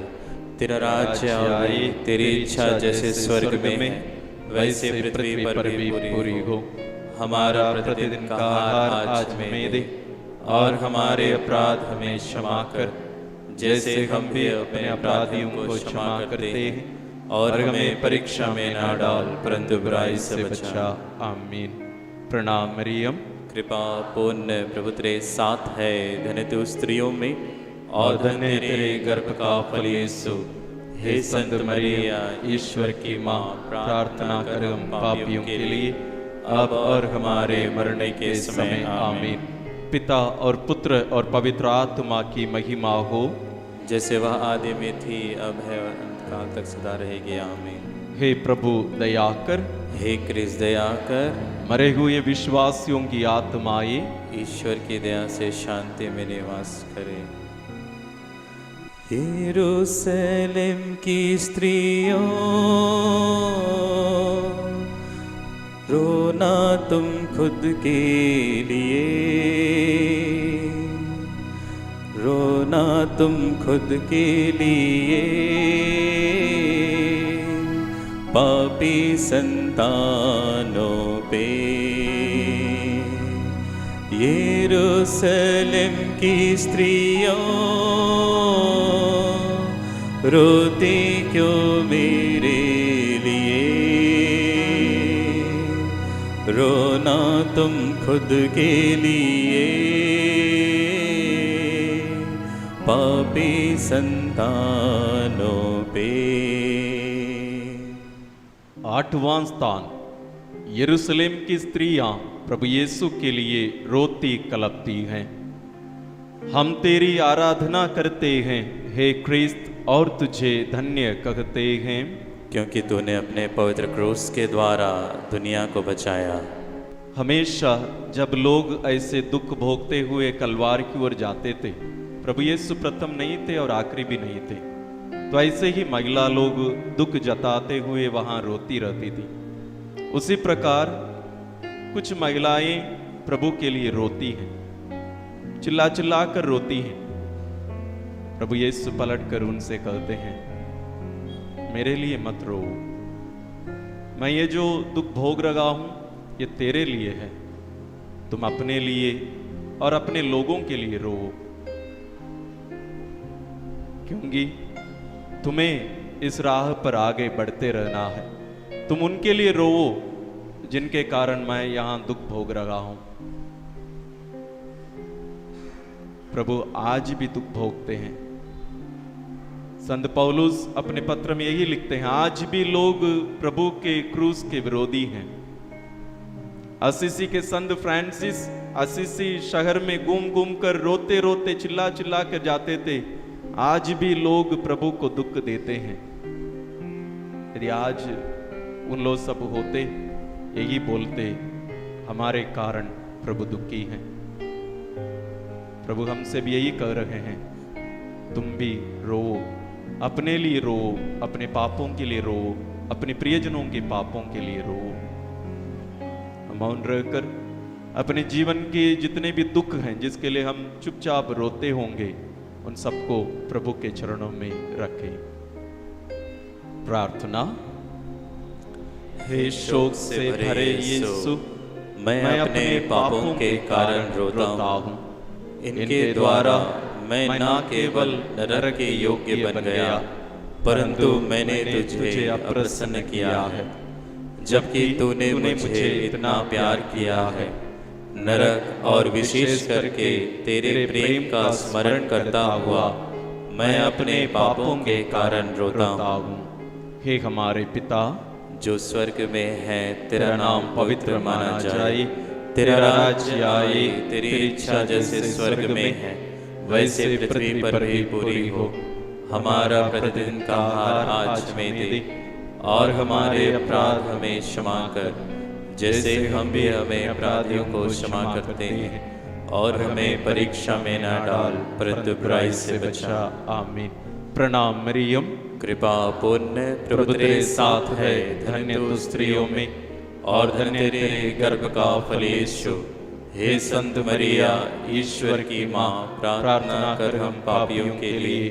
तेरा राज्य आए, तेरी इच्छा जैसे स्वर्ग में है वैसे पृथ्वी पर भी पूरी हो। हमारा प्रतिदिन का आहार आज हमें दे, और हमारे अपराध हमें क्षमा कर, जैसे हम भी अपने अपराधियों को क्षमा करते हैं। और हमें परीक्षा में ना डाल, परंतु बुराई से बचा। आमीन। प्रणाम मरियम, कृपा पूर्ण प्रभु तेरे साथ है, धन्य तू स्त्रियों में और धन्य तेरे गर्भ का फल यीशु। हे संत मरिया, ईश्वर की माँ, प्रार्थना कर हम पापियों के लिए, अब और हमारे मरने के समय। आमीन। पिता और पुत्र और पवित्र आत्मा की महिमा हो, जैसे वह आदि में थी, अब है और अंतकाल तक सदा रहेगी। आमीन। हे प्रभु दया कर, हे क्रिस्त दया कर, मरे हुए विश्वासियों की आत्माएं ईश्वर की दया से शांति में निवास करे। यरूशलेम की स्त्रियों, रोना तुम खुद के लिए, रोना तुम खुद के लिए, पापी संतानों पे। यरूशलेम की स्त्रियों, रोती क्यों मेरे लिए, रोना तुम खुद के लिए, पापी संतानों पे। आठवां स्थान, यरूशलेम की स्त्रियां प्रभु यीशु के लिए रोती कलपती हैं। हम तेरी आराधना करते हैं हे क्रिस्त, और तुझे धन्य कहते हैं, क्योंकि तूने अपने पवित्र क्रूस के द्वारा दुनिया को बचाया। हमेशा जब लोग ऐसे दुख भोगते हुए कलवार की ओर जाते थे, प्रभु यीशु प्रथम नहीं थे और आखिरी भी नहीं थे, तो ऐसे ही महिला लोग दुख जताते हुए वहां रोती रहती थी। उसी प्रकार कुछ महिलाएं प्रभु के लिए रोती हैं, चिल्ला चिल्ला कर रोती हैं। प्रभु यीशु पलट कर उनसे कहते हैं, मेरे लिए मत रो, मैं ये जो दुख भोग रहा हूं ये तेरे लिए है, तुम अपने लिए और अपने लोगों के लिए रो, क्योंकि तुम्हें इस राह पर आगे बढ़ते रहना है। तुम उनके लिए रो जिनके कारण मैं यहां दुख भोग रहा हूं। प्रभु आज भी दुख भोगते हैं। संत पौलुस अपने पत्र में यही लिखते हैं, आज भी लोग प्रभु के क्रूस के विरोधी हैं। असीसी के संत फ्रांसिस असीसी शहर में घूम घूम कर रोते रोते चिल्ला चिल्ला कर जाते थे, आज भी लोग प्रभु को दुख देते हैं। यदि आज उन लोग सब होते, यही बोलते, हमारे कारण प्रभु दुखी हैं। प्रभु हमसे भी यही कह रहे हैं, तुम भी रो, अपने लिए रो, अपने पापों के लिए रो, अपने प्रियजनों के पापों के लिए रो। मौन रहकर अपने जीवन के जितने भी दुख हैं, जिसके लिए हम चुपचाप रोते होंगे, उन सबको प्रभु के चरणों में रखें। प्रार्थना। हे शोक से भरे यीशु, मैं अपने पापों के कारण रोता हूँ। इनके द्वारा मैं न केवल नरक के योग्य बन गया, परंतु मैंने तुझे अप्रसन्न किया है, जबकि तूने मुझे इतना प्यार किया है। नरक और विशेष करके तेरे प्रेम का स्मरण करता हुआ मैं अपने पापों के कारण रोता हूँ। हे हमारे पिता जो स्वर्ग में है, तेरा नाम पवित्र माना जाए, तेरा राज्य आए, तेरी इच्छा जैसे स्वर्ग में है वैसे पृथ्वी पर भी पूरी हो। हमारा प्रतिदिन का आहार आज हमें दे, और हमारे अपराध हमें क्षमा कर, जैसे हम भी हमें अपराधियों को क्षमा करते हैं। और हमें परीक्षा में न डाल, परंतु बुराई से बचा। आमीन। प्रणाम मरियम, कृपा पूर्ण प्रभु तेरे साथ है, धन्य तू स्त्रियों में और धन्य तेरे गर्भ का फल यीशु। हे संत मरिया, ईश्वर की माँ, प्रार्थना कर हम पापियों के लिए,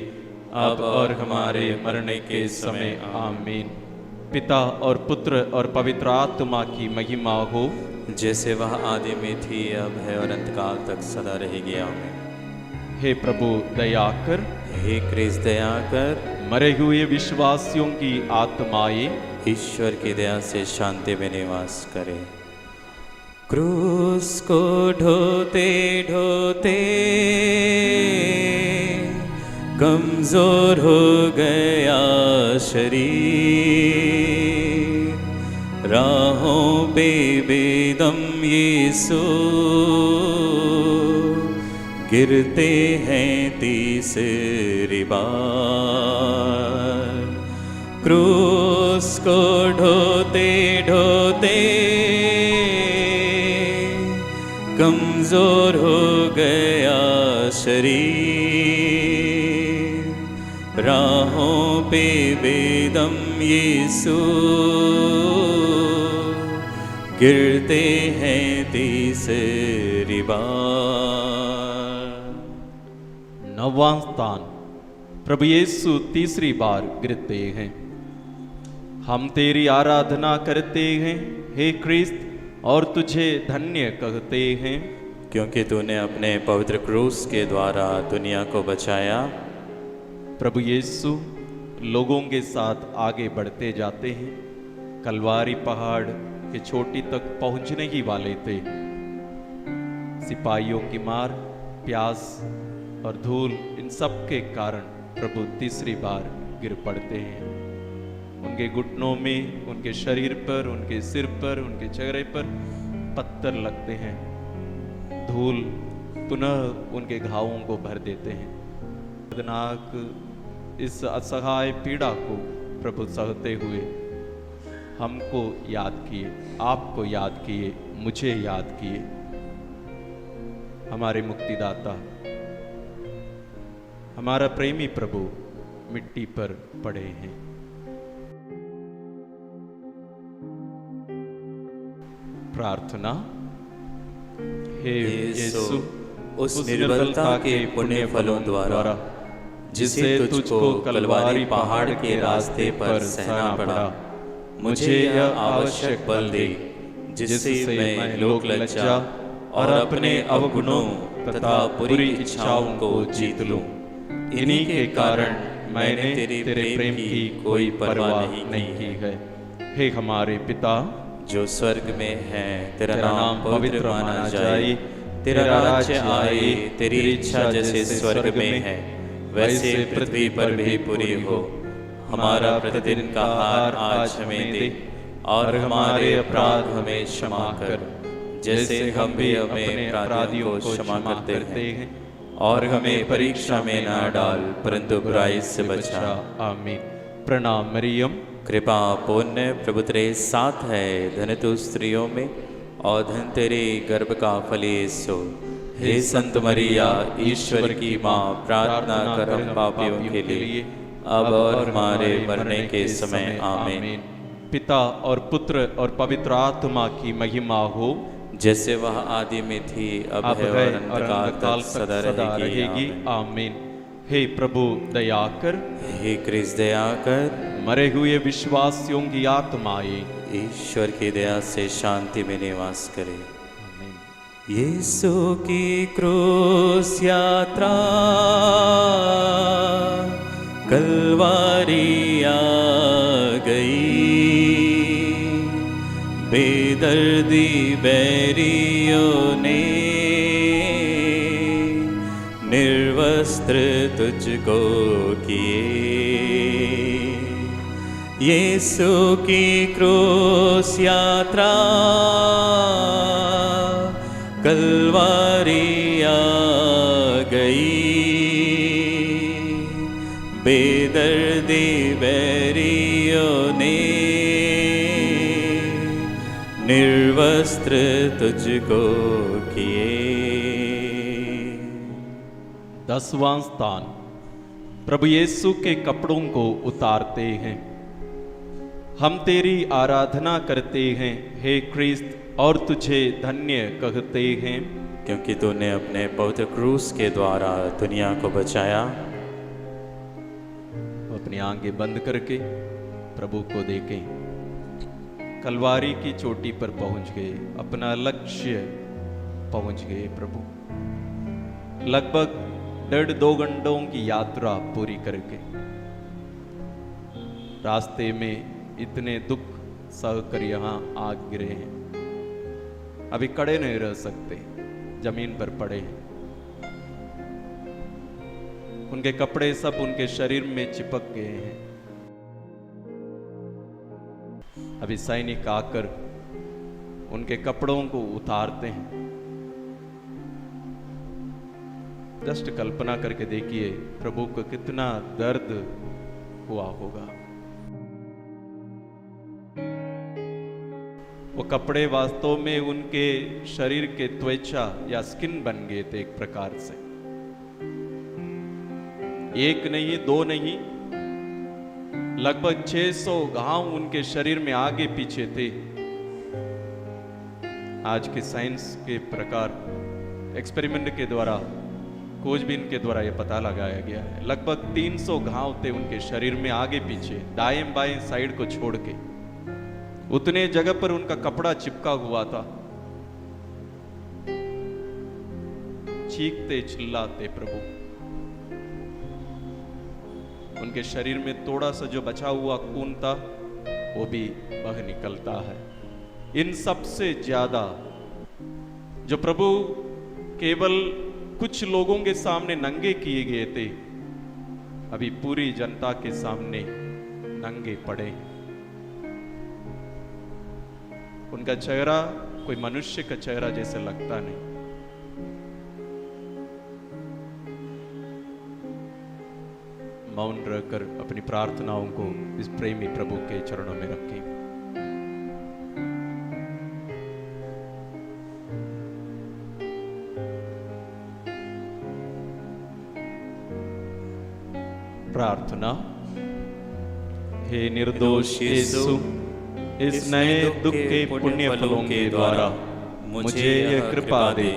अब और हमारे मरने के समय। आमीन। पिता और पुत्र और पवित्र आत्मा की महिमा हो, जैसे वह आदि में थी, अब है और अंतकाल तक सदा रहेगी। आमीन। हे प्रभु दया कर, हे क्रिस्त दया कर, मरे हुए विश्वासियों की आत्माएं ईश्वर की दया से शांति में निवास करे। क्रूस को ढोते ढोते कमजोर हो गया शरीर, राहों पे बेदम यीशु गिरते हैं तीसरी बार। क्रूस को ढोते ढोते कमजोर हो गया शरीर, राहों पे बेदम यीशु गिरते हैं तीसरी बार। नौवां स्थान, प्रभु यीशु तीसरी बार गिरते हैं। हम तेरी आराधना करते हैं हे क्रिस्त, और तुझे धन्य कहते हैं, क्योंकि तूने अपने पवित्र क्रूस के द्वारा दुनिया को बचाया। प्रभु यीशु लोगों के साथ आगे बढ़ते जाते हैं। कलवारी पहाड़ की चोटी तक पहुंचने ही वाले थे। सिपाहियों की मार, प्यास और धूल, इन सब के कारण प्रभु तीसरी बार गिर पड़ते हैं। उनके घुटनों में, उनके शरीर पर, उनके सिर पर, उनके चेहरे पर पत्थर लगते हैं। धूल पुनः उनके घावों को भर देते हैं। दर्दनाक इस असहाय पीड़ा को प्रभु सहते हुए हमको याद किए, आपको याद किए, मुझे याद किए। हमारे मुक्तिदाता, हमारा प्रेमी प्रभु मिट्टी पर पड़े हैं। प्रार्थना। हे यीशु, उस निर्बलता के पुण्य फलों द्वारा जिसे तुझको कलवारी पहाड़ के रास्ते पर सहना पड़ा, मुझे यह आवश्यक बल दे जिससे मैं लोक लज्जा और अपने अवगुणों तथा बुरी इच्छाओं को जीत लूं। इन्हीं के कारण मैंने तेरे प्रेम की कोई परवाह नहीं की है। हे हमारे पिता जो स्वर्ग में है, तेरा नाम पवित्र माना जाए, तेरा राज्य आए, तेरी इच्छा जैसे स्वर्ग में है वैसे पृथ्वी पर भी पूरी हो। हमारा प्रतिदिन का आहार आज हमें दे, और हमारे अपराध हमें क्षमा कर, जैसे हम भी अपने अपराधियों को क्षमा करते हैं, और हमें परीक्षा में न डाल, परंतु बुराई से बचा। आमीन। प्रणाम मरियम, कृपा पूर्ण प्रभु तेरे साथ है, धन्य तू स्त्रियों में और धन तेरे गर्भ का फल यीशु। हे संत मरिया, ईश्वर की माँ, प्रार्थना कर हम पापियों के लिए, अब और हमारे मरने के समय। आमीन। पिता और पुत्र और पवित्र आत्मा की महिमा हो, जैसे वह आदि में थी, अब है और अंतकाल तक सदा रहेगी। आमीन। हे प्रभु दया कर, हे क्रिस्त दया कर, मरे हुए विश्वासियों की आत्माएं ईश्वर की दया से शांति में निवास करे। आमीन। यीशु की क्रूस यात्रा कलवारी आ गई, बेदर्दी बैरियों ने निर्वस्त्र तुझको किए। यीशु की क्रूस यात्रा कलवारी आ गई, बेदर्दी बैरियों ने निर्वस्त्र तुझको किए। 10वां स्थान, प्रभु यीशु के कपड़ों को उतारते हैं। हम तेरी आराधना करते हैं हे क्रिस्त, और तुझे धन्य कहते हैं, क्योंकि तूने अपने पवित्र क्रूस के द्वारा दुनिया को बचाया। अपनी आंखें बंद करके प्रभु को देखें। कलवारी की चोटी पर पहुंच गए, अपना लक्ष्य पहुंच गए प्रभु। लगभग 1.5-2 घंटों की यात्रा पूरी करके रास्ते में इतने दुख सहकर यहाँ आ गिरे हैं। अभी खड़े नहीं रह सकते, जमीन पर पड़े हैं। उनके कपड़े सब उनके शरीर में चिपक गए हैं। अभी सैनिक आकर उनके कपड़ों को उतारते हैं। जस्ट कल्पना करके देखिए प्रभु को कितना दर्द हुआ होगा। वो कपड़े वास्तव में उनके शरीर के त्वचा या स्किन बन गए थे एक प्रकार से। एक नहीं, 2 नहीं, लगभग 600 घाव उनके शरीर में आगे पीछे थे। आज के साइंस के प्रकार एक्सपेरिमेंट के द्वारा, खोजबीन के द्वारा यह पता लगाया गया है, लगभग 300 घाव थे उनके शरीर में आगे पीछे, दाएं बाएं साइड को छोड़ के। उतने जगह पर उनका कपड़ा चिपका हुआ था। चीखते चिल्लाते प्रभु। उनके शरीर में थोड़ा सा जो बचा हुआ खून था वो भी बह निकलता है। इन सब से ज्यादा जो प्रभु केवल कुछ लोगों के सामने नंगे किए गए थे, अभी पूरी जनता के सामने नंगे पड़े। उनका चेहरा कोई मनुष्य का चेहरा जैसे लगता नहीं। मौन रहकर अपनी प्रार्थनाओं को इस प्रेमी प्रभु के चरणों में रखें। प्रार्थना। हे निर्दोष यीशु, इस नए दुख के पुण्य फलों के द्वारा मुझे यह कृपा दे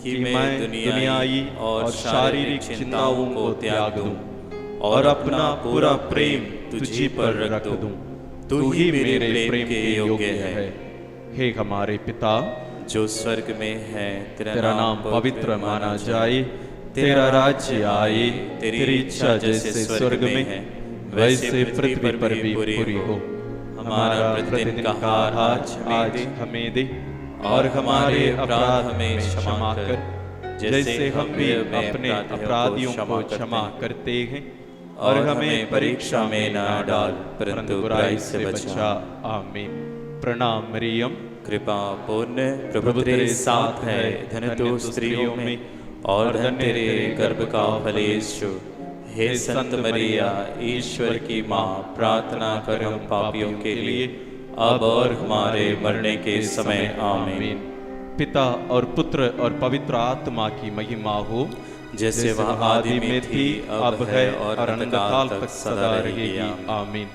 कि मैं दुनियाई और शारीरिक चिंताओं को त्याग दूं और अपना पूरा प्रेम तुझी पर रख दूं। तू ही मेरे प्रेम के योग्य है। हे हमारे पिता जो स्वर्ग में है, तेरा नाम पवित्र माना जाए, तेरा राज्य आए, तेरी इच्छा जैसे स्वर्ग में है वैसे पृथ्वी पर भी पूरी हो। हमारा प्रतिदिन का आहार आज हमें दे, और हमारे अपराध हमें क्षमा कर, जैसे हम भी अपने अपराधियों को क्षमा करते हैं, और हमें परीक्षा में ना डाल परंतु बुराई से बचा। आमीन। प्रणाम मरियम, कृपा पूर्ण, प्रभु तेरे साथ है, धन्य तू स्त्रियों में और धन्य तेरे गर्भ का फल यीशु। हे संत मरिया, ईश्वर की माँ, प्रार्थना कर हम पापियों के लिए अब और हमारे मरने के समय। आमीन। पिता और पुत्र और पवित्र आत्मा की महिमा हो, जैसे वह आदि में थी, अब है और अनंत काल तक सदा रहेगी। आमीन।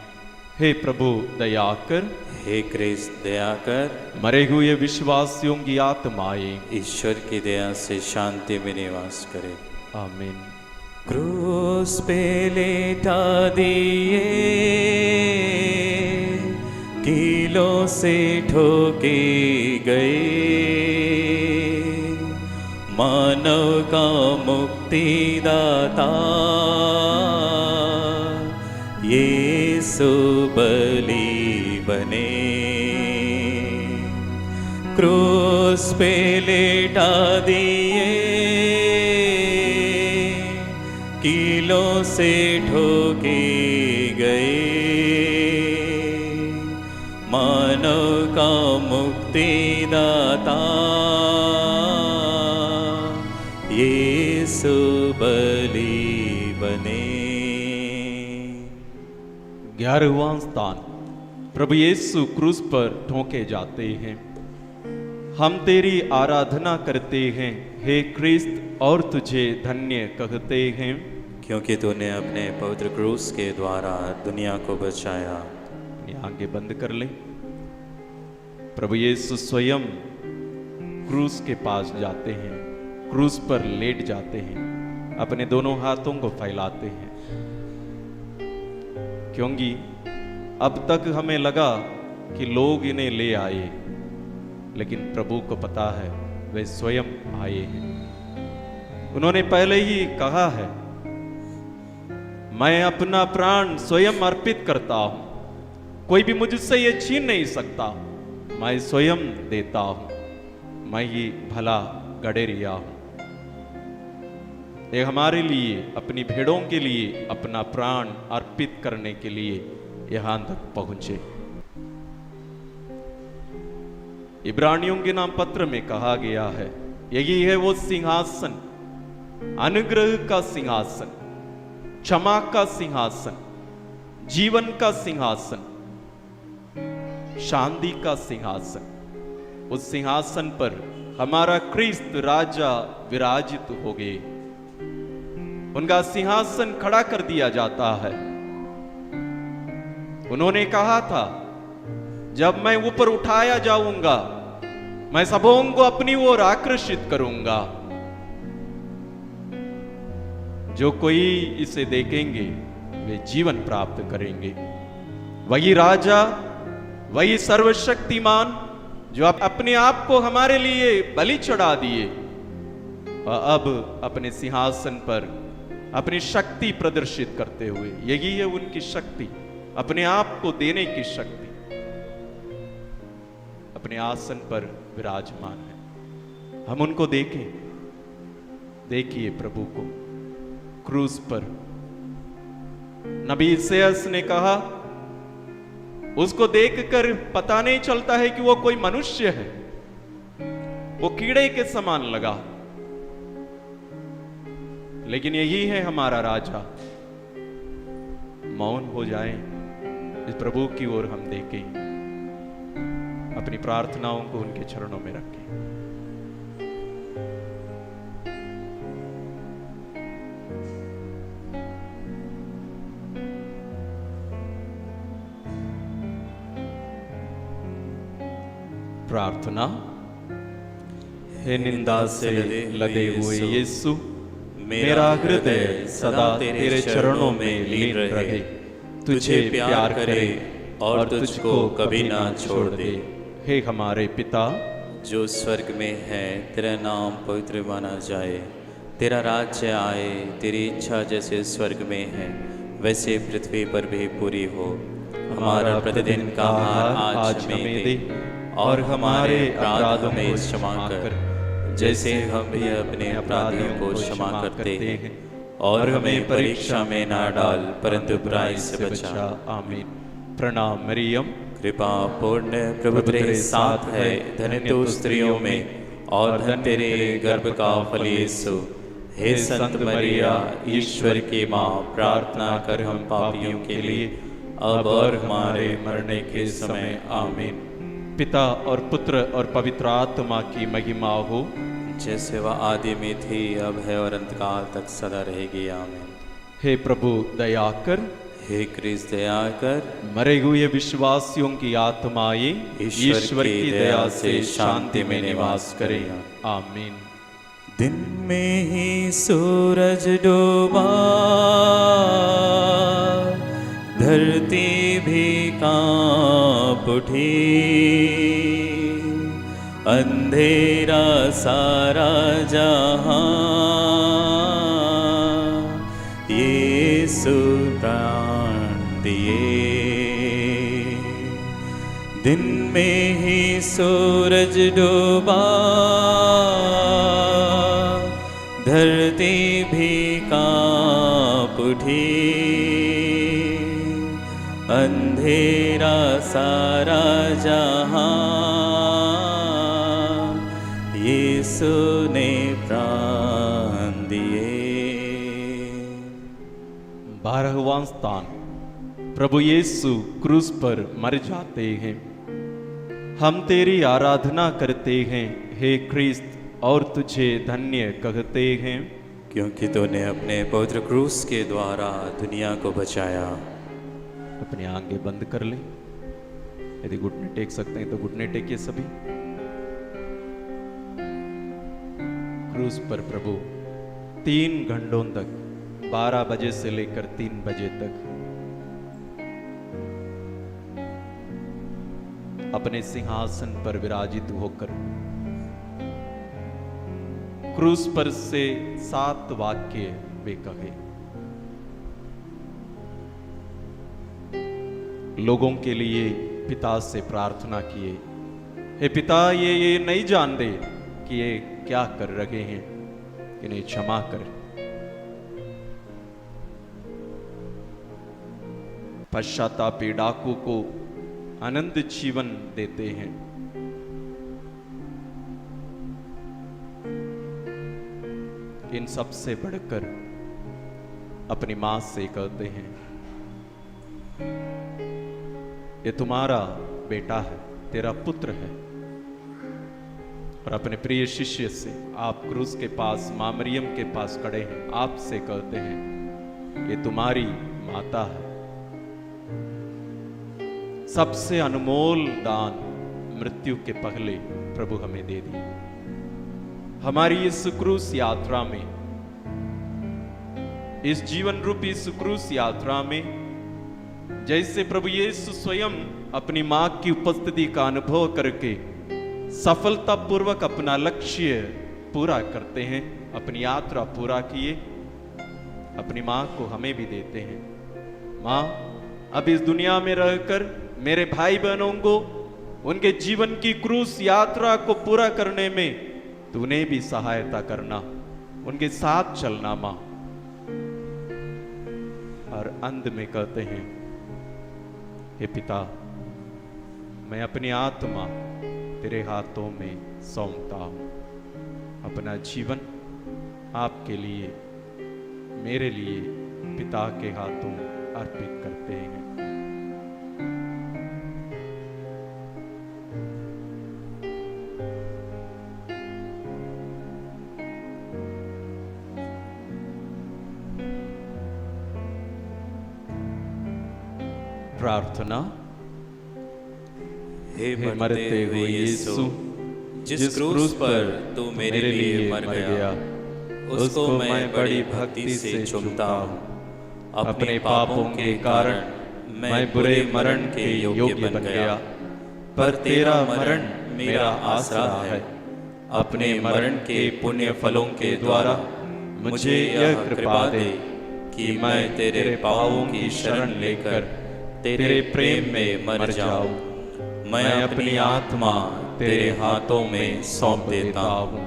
हे प्रभु दया कर, हे क्रिस्त दया कर। मरे हुए विश्वासियों की आत्माएं ईश्वर की दया से शांति में निवास करे। आमीन। क्रूस पे लेटा दिए, कीलों से ठोके गए, मानव का मुक्तिदाता यीशु बलि बने। क्रूस पे लेटा दिए, कीलों से ठोके गए, मानव का मुक्तिदाता यीशु बलि बने। 11वां स्थान, प्रभु यीशु क्रूस पर ठोके जाते हैं। हम तेरी आराधना करते हैं हे क्रिस्त और तुझे धन्य कहते हैं, क्योंकि तूने अपने पवित्र क्रूस के द्वारा दुनिया को बचाया। ये आंखें बंद कर ले। प्रभु यीशु स्वयं क्रूस के पास जाते हैं, क्रूस पर लेट जाते हैं, अपने दोनों हाथों को फैलाते हैं, क्योंकि अब तक हमें लगा कि लोग इन्हें ले आए, लेकिन प्रभु को पता है वे स्वयं आए हैं। उन्होंने पहले ही कहा है, मैं अपना प्राण स्वयं अर्पित करता हूं, कोई भी मुझसे ये छीन नहीं सकता, मैं स्वयं देता हूं, मैं ही भला गडेरिया हूं। ये हमारे लिए, अपनी भेड़ों के लिए अपना प्राण अर्पित करने के लिए यहां तक पहुंचे। इब्रानियों के नाम पत्र में कहा गया है, यही है वो सिंहासन, अनुग्रह का सिंहासन, क्षमा का सिंहासन, जीवन का सिंहासन, शांति का सिंहासन। उस सिंहासन पर हमारा क्रिस्त राजा विराजित हो गए। उनका सिंहासन खड़ा कर दिया जाता है। उन्होंने कहा था, जब मैं ऊपर उठाया जाऊंगा, मैं सबों को अपनी ओर आकर्षित करूंगा। जो कोई इसे देखेंगे वे जीवन प्राप्त करेंगे। वही राजा, वही सर्वशक्तिमान जो अपने आप को हमारे लिए बलि चढ़ा दिए और अब अपने सिंहासन पर अपनी शक्ति प्रदर्शित करते हुए, यही है उनकी शक्ति, अपने आप को देने की शक्ति, अपने आसन पर विराजमान है। हम उनको देखें। देखिए प्रभु को क्रूस पर। नबी इसायास ने कहा, उसको देखकर पता नहीं चलता है कि वो कोई मनुष्य है, वो कीड़े के समान लगा, लेकिन यही है हमारा राजा। मौन हो जाएं, इस प्रभु की ओर हम देखें, अपनी प्रार्थनाओं को उनके चरणों में रखें। प्रार्थना। हे निंदा से लदे हुए यीशु, मेरा हृदय सदा तेरे चरणों में लीन रहे, तुझे प्यार करे और तुझको कभी ना छोड़ दे। हे हमारे पिता जो स्वर्ग में है, तेरा नाम पवित्र माना जाए, तेरा राज्य आए, तेरी इच्छा जैसे स्वर्ग में है वैसे पृथ्वी पर भी पूरी हो। हमारा प्रतिदिन का आहार आज हमें दे, और हमारे अपराध हमें क्षमा कर, जैसे हम भी अपने अपराधियों को क्षमा करते हैं, और हमें परीक्षा में ना डाल, परंतु बुराई से बचा। आमीन। प्रणाम मरियम, कृपा पूर्ण प्रभु तेरे साथ है, धन्य तू स्त्रियों में और धन्य तेरे गर्भ का फल यीशु। हे संत मरिया, ईश्वर की माँ, प्रार्थना कर हम पापियों के लिए, अब और हमारे मरने के समय। आमीन। पिता और पुत्र और पवित्र आत्मा की महिमा हो, जैसे वह आदि में थी, अब है और अंतकाल तक सदा रहेगी। आमीन। हे प्रभु दया कर, हे क्रिस्त दया कर, मरे हुए विश्वासियों की आत्माएं ईश्वर की दया से शांति में निवास करें। आमीन। दिन में ही सूरज डूबा, धरती भी कांप उठी, अंधेरा सारा जहां, यीशु प्राण दिए। दिन में ही सूरज डूबा, धरती भी कांप उठी, अंधेरा सारा जहां, यीशु ने प्राण दिए। 12वां स्थान। प्रभु यीशु क्रूस पर मर जाते हैं। हम तेरी आराधना करते हैं हे क्रिस्त, और तुझे धन्य कहते हैं, क्योंकि तूने अपने पवित्र क्रूस के द्वारा दुनिया को बचाया। अपनी आंखें बंद कर ले। यदि घुटने टेक सकते हैं तो घुटने टेकिए सभी। क्रूस पर प्रभु 3 घंटों तक, 12 बजे से लेकर 3 बजे तक अपने सिंहासन पर विराजित होकर क्रूस पर से 7 वाक्य वे कहे। लोगों के लिए पिता से प्रार्थना किए, हे पिता, ये नहीं जानते कि ये क्या कर रहे हैं, इन्हें क्षमा कर। पश्चातापी डाकू को आनंद जीवन देते हैं। इन सब से बढ़कर अपनी मां से कहते हैं, ये तुम्हारा बेटा है, तेरा पुत्र है। और अपने प्रिय शिष्य से, आप क्रूस के पास मां मरियम के पास खड़े हैं, आपसे कहते हैं, ये तुम्हारी माता है। सबसे अनमोल दान मृत्यु के पहले प्रभु हमें दे दिए। हमारी इस क्रूस यात्रा में, इस जीवन रूपी इस क्रूस यात्रा में, जैसे प्रभु यीशु स्वयं अपनी मां की उपस्थिति का अनुभव करके सफलतापूर्वक अपना लक्ष्य पूरा करते हैं, अपनी यात्रा पूरा किए, अपनी मां को हमें भी देते हैं। मां, अब इस दुनिया में रहकर मेरे भाई बहनों को उनके जीवन की क्रूस यात्रा को पूरा करने में तूने भी सहायता करना, उनके साथ चलना मां। और अंत में कहते हैं, हे पिता, मैं अपनी आत्मा तेरे हाथों में सौंपता हूं। अपना जीवन आपके लिए, मेरे लिए पिता के हाथों अर्पित करते हैं। प्रार्थना। हे मरते हुए यीशु, जिस क्रूस पर तू मेरे लिए मर गया, उसको मैं बड़ी भक्ति से चूमता हूँ। अपने पापों के कारण मैं बुरे मरण के योग्य बन गया, पर तेरा मरण मेरा आसरा है। अपने मरण के पुण्य फलों के द्वारा मुझे यह कृपा दे कि मैं तेरे पाँवों की शरण लेकर तेरे प्रेम में मर जाऊं। मैं अपनी आत्मा तेरे हाथों में सौंप देता हूँ।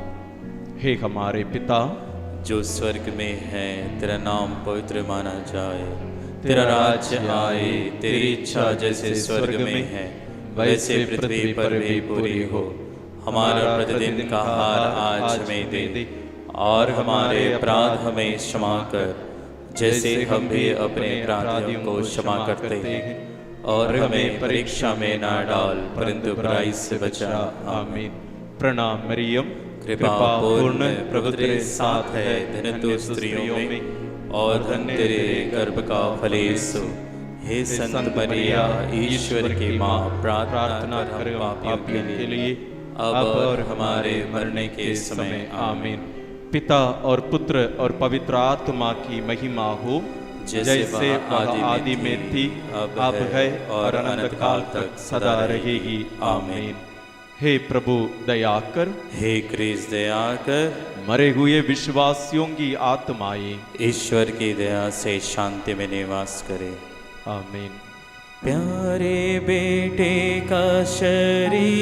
हे हमारे पिता जो स्वर्ग में है, तेरा नाम पवित्र माना जाए, तेरा राज्य आए, तेरी इच्छा जैसे स्वर्ग में है वैसे पृथ्वी पर भी पूरी हो। हमारा प्रतिदिन का आहार आज हमें दे, और हमारे अपराध हमें क्षमा कर, जैसे हम भी अपने अपराधियों को क्षमा करते हैं, और हमें परीक्षा में ना डाल, परंतु बुराई से बचा। आमीन। प्रणाम मरियम, कृपा पूर्ण, प्रभु तेरे साथ है, धन्य तू स्त्रियों में, और धन्य तेरे गर्भ का फल यीशु। हे संत मरिया, ईश्वर की माँ, प्रार्थना कर पापियों के लिए, अब और हमारे मरने के समय। आमीन। पिता और पुत्र और पवित्र आत्मा की महिमा हो, जैसे आदि में थी, अब है और अनंत काल तक सदा रहेगी। आमीन। हे प्रभु दया कर, हे क्रिस्त दया कर। मरे हुए विश्वासियों की आत्माएं ईश्वर की दया से शांति में निवास करे। आमीन। प्यारे बेटे का शरीर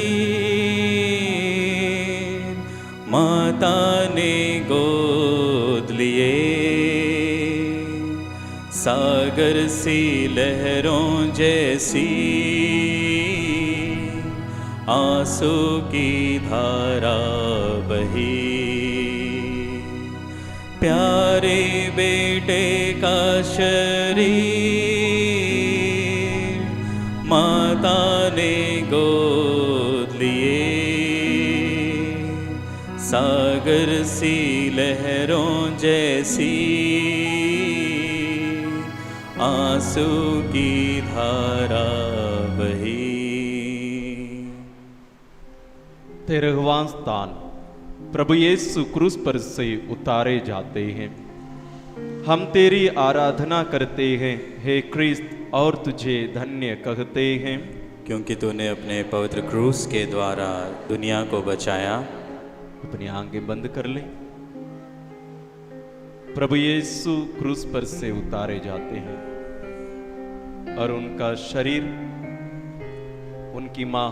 माता ने गोद लिए, सागर सी लहरों जैसी आंसू की धारा बही। प्यारे बेटे का शरीर माता ने गोद बरसी लहरों जैसी, आंसू की धारा बही। 13वां स्थान, प्रभु यीशु क्रूस पर से उतारे जाते हैं। हम तेरी आराधना करते हैं हे क्रिस्त, और तुझे धन्य कहते हैं, क्योंकि तूने अपने पवित्र क्रूस के द्वारा दुनिया को बचाया। अपनी आंखें बंद कर ले। प्रभु यीशु क्रूस पर से उतारे जाते हैं और उनका शरीर उनकी मां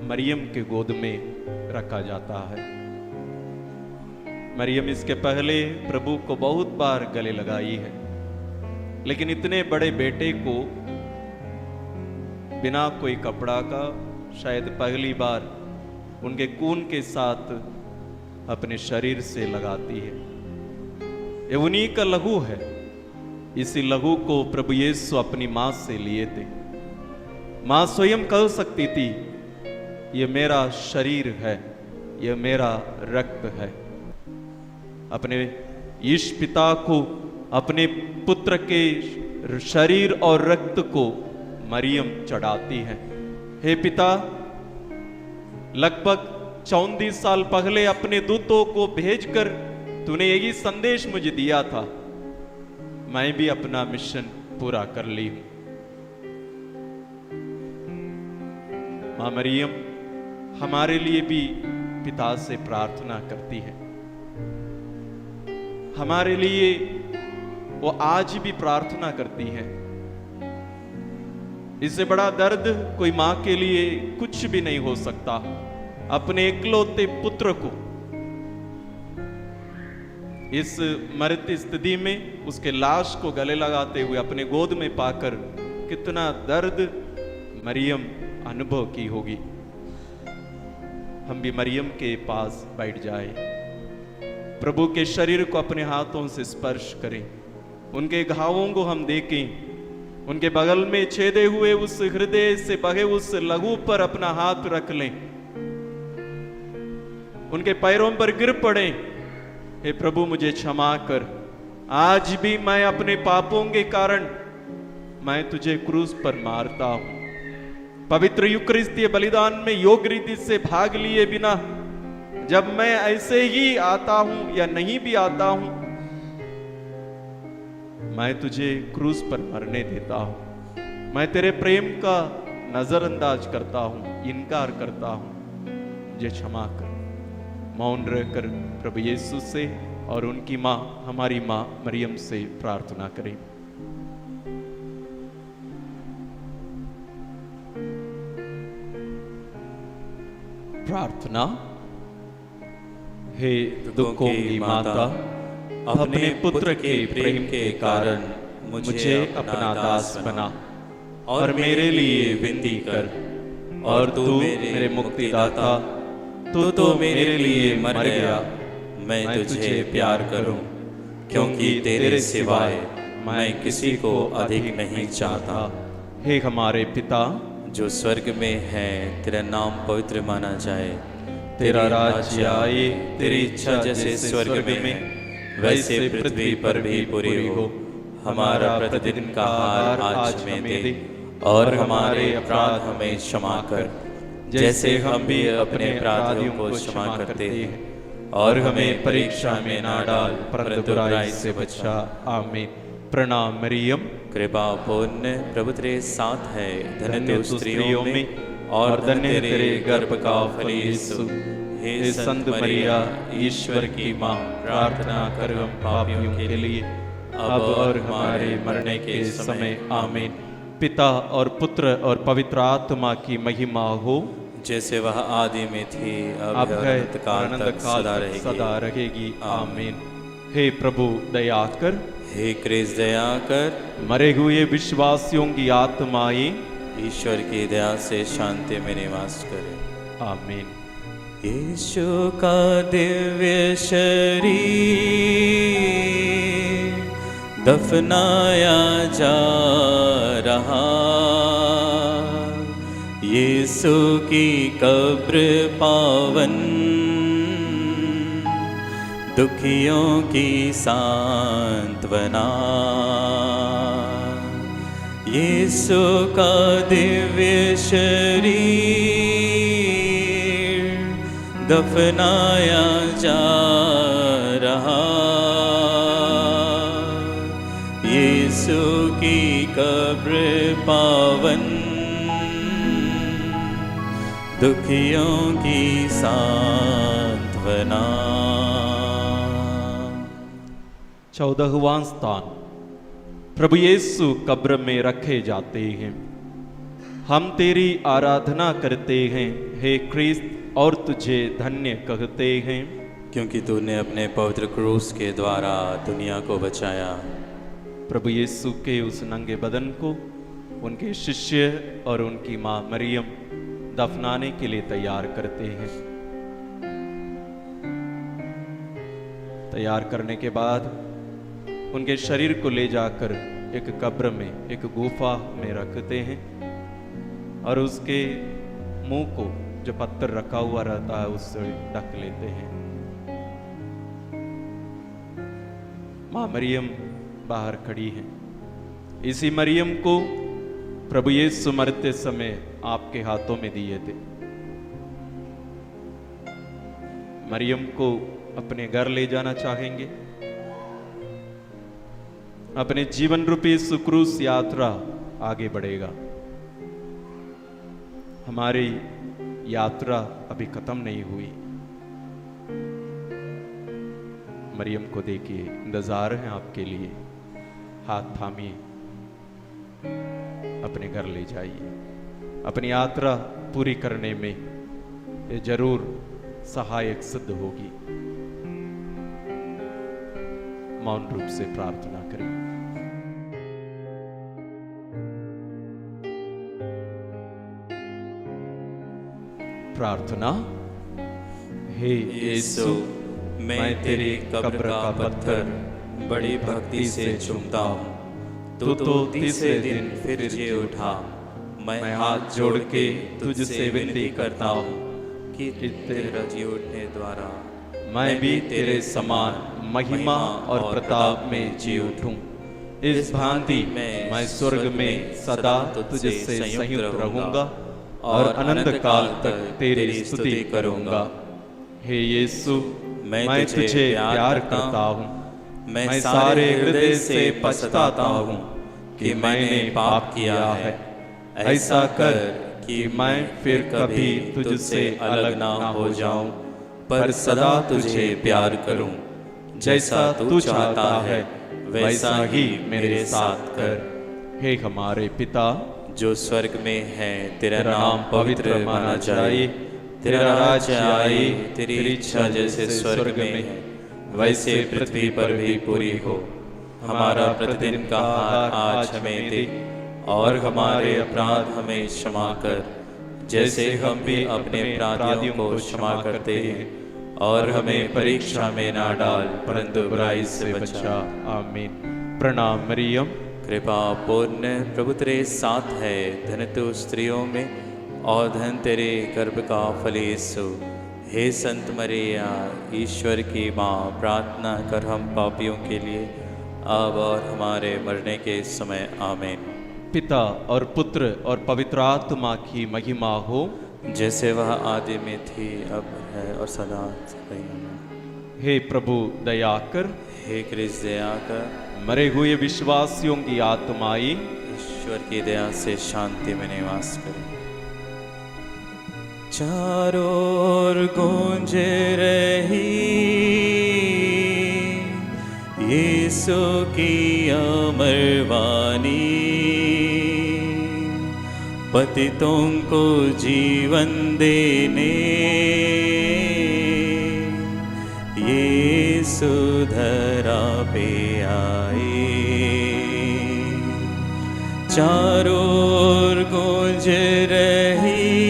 मरियम के गोद में रखा जाता है। मरियम इसके पहले प्रभु को बहुत बार गले लगाई है, लेकिन इतने बड़े बेटे को बिना कोई कपड़ा का शायद पहली बार उनके खून के साथ अपने शरीर से लगाती है। ये उन्हीं का लहू है। इसी लहू को प्रभु यीशु अपनी मां से लिए थे। मां स्वयं कह सकती थी, ये मेरा शरीर है, ये मेरा रक्त है। अपने ईश पिता को, अपने पुत्र के शरीर और रक्त को मरियम चढ़ाती है। हे पिता, लगभग 34 साल पहले अपने दूतों को भेजकर तूने यही संदेश मुझे दिया था। मैं भी अपना मिशन पूरा कर ली हूं। मां मरियम हमारे लिए भी पिता से प्रार्थना करती है। हमारे लिए वो आज भी प्रार्थना करती है। इससे बड़ा दर्द कोई मां के लिए कुछ भी नहीं हो सकता। अपने इकलौते पुत्र को इस मरती स्थिति में उसके लाश को गले लगाते हुए अपने गोद में पाकर कितना दर्द मरियम अनुभव की होगी। हम भी मरियम के पास बैठ जाए, प्रभु के शरीर को अपने हाथों से स्पर्श करें, उनके घावों को हम देखें, उनके बगल में छेदे हुए उस हृदय से बहे उस लहू पर अपना हाथ रख लें, उनके पैरों पर गिर पड़े। हे प्रभु, मुझे क्षमा कर। आज भी मैं अपने पापों के कारण मैं तुझे क्रूस पर मारता हूं। पवित्र यूकरिस्तीय बलिदान में योग्य रीति से भाग लिए बिना जब मैं ऐसे ही आता हूं या नहीं भी आता हूं, मैं तुझे क्रूस पर मरने देता हूं। मैं तेरे प्रेम का नजरअंदाज करता हूं, इनकार करता हूं। मुझे क्षमा कर। मौन रहकर प्रभु यीशु से और उनकी मां, हमारी मां मरियम से प्रार्थना करें। प्रार्थना। हे दुखों की माता, अपने पुत्र के प्रेम के कारण मुझे अपना दास बना और मेरे लिए विनती कर। और तू मेरे मुक्तिदाता, तू तो मेरे लिए मर गया। मैं तुझे प्यार करूं, क्योंकि तेरे सिवाय मैं किसी को अधिक नहीं चाहता। हे हमारे पिता जो स्वर्ग में है, तेरा नाम पवित्र माना जाए। तेरा राज्य आए, तेरी इच्छा जैसे स्वर्ग में वैसे पृथ्वी पर भी पूरी हो। हमारा प्रतिदिन का आहार आज हमें दे, और हमारे अपराध हमें क्षमा कर, जैसे हम भी अपने अपराधियों को क्षमा करते हैं। और हमें परीक्षा में ना डाल, परंतु बुराई से बचा। आमीन। प्रणाम मरियम, कृपा पूर्ण, प्रभु तेरे साथ है। धन्य तू स्त्रियों में, और धन्य तेरे गर्भ का फल यीशु। हे संत मरिया, ईश्वर की मां, प्रार्थना कर हम पापियों के लिए, अब और हमारे मरने के समय। आमीन। पिता और पुत्र और पवित्र आत्मा की महिमा हो, जैसे वह आदि में थी, अब है, अनंत काल तक सदा रहेगी। आमीन। हे प्रभु दया कर, हे क्रिस्त दया कर। मरे हुए विश्वासियों की आत्माएं ईश्वर की दया से शांति में निवास करे। आमीन। यीशु का दिव्य शरीर दफनाया जा रहा, यीशु की कब्र पावन दुखियों की सांत्वना। यीशु का दिव्य शरीर दफनाया जा रहा। यीशु की कब्र पावन, दुखियों की सांत्वना। 14वां स्थान, प्रभु यीशु कब्र में रखे जाते हैं। हम तेरी आराधना करते हैं हे क्रिस्त, और तुझे धन्य कहते हैं, क्योंकि तूने अपने पवित्र क्रूस के द्वारा दुनिया को बचाया। प्रभु यीशु के उस नंगे बदन को उनके शिष्य और उनकी मां मरियम दफनाने के लिए तैयार करते हैं। तैयार करने के बाद उनके शरीर को ले जाकर एक कब्र में, एक गुफा में रखते हैं और उसके मुंह को जो पत्थर रखा हुआ रहता है उससे ढक लेते हैं। मां मरियम बाहर खड़ी हैं। इसी मरियम को प्रभु यीशु मरते समय आपके हाथों में दिए थे। मरियम को अपने घर ले जाना चाहेंगे। अपने जीवन रूपी सुक्रूस यात्रा आगे बढ़ेगा। हमारी यात्रा अभी खत्म नहीं हुई। मरियम को देखिए, इंतजार है आपके लिए। हाथ थामिए, अपने घर ले जाइए। अपनी यात्रा पूरी करने में ये जरूर सहायक सिद्ध होगी। मौन रूप से प्रार्थना करें। प्रार्थना। हे यीशु, मैं तेरी कब्र का पत्थर बड़ी भक्ति से चूमता हूँ। तू तो तीसरे दिन फिर जी उठा। मैं हाथ जोड़ के तुझसे विनती करता हूँ कि तेरा जी उठने द्वारा मैं भी तेरे समान महिमा और प्रताप में जी उठूं। इस भांति मैं स्वर्ग में सदा तुझसे संयुक्त रहूंगा और अनंत काल तक तेरी स्तुति करूंगा। हे यीशु, मैं तुझे प्यार करता हूँ। मैं सारे हृदय से पछताता हूँ कि मैंने पाप किया है। ऐसा कर कि मैं फिर कभी तुझसे अलग ना हो जाऊं, पर सदा तुझे प्यार करूं। जैसा तू चाहता है वैसा ही मेरे साथ कर। हे हमारे पिता जो स्वर्ग में है, तेरा नाम पवित्र माना जाए। तेरा राज्य आए, तेरी इच्छा जैसे स्वर्ग में है वैसे पृथ्वी पर भी पूरी हो। हमारा प्रतिदिन का आहार आज हमें दे, और हमारे अपराध हमें क्षमा कर, जैसे हम भी अपने अपराधियों को क्षमा करते हैं। और हमें परीक्षा में ना डाल, परंतु बुराई से बचा। आमीन। प्रणाम मरियम, कृपा पूर्ण, प्रभु तेरे साथ है। धन तू स्त्रियों में और धन तेरे गर्भ का फल यीशु। हे संत मरिया, ईश्वर की माँ, प्रार्थना कर हम पापियों के लिए, अब और हमारे मरने के समय। आमीन। पिता और पुत्र और पवित्र आत्मा की महिमा हो, जैसे वह आदि में थी, अब है और सदा रहेगी। हे प्रभु दया कर। हे क्रिस्त दया कर। मरे हुए विश्वासियों की आत्माएं ईश्वर की दया से शांति में निवास करें। चारों ओर गूंज रही यीशु की अमर वाणी। पतितों को जीवन देने यीशु धरा पे आए। चारों ओर गूंज रही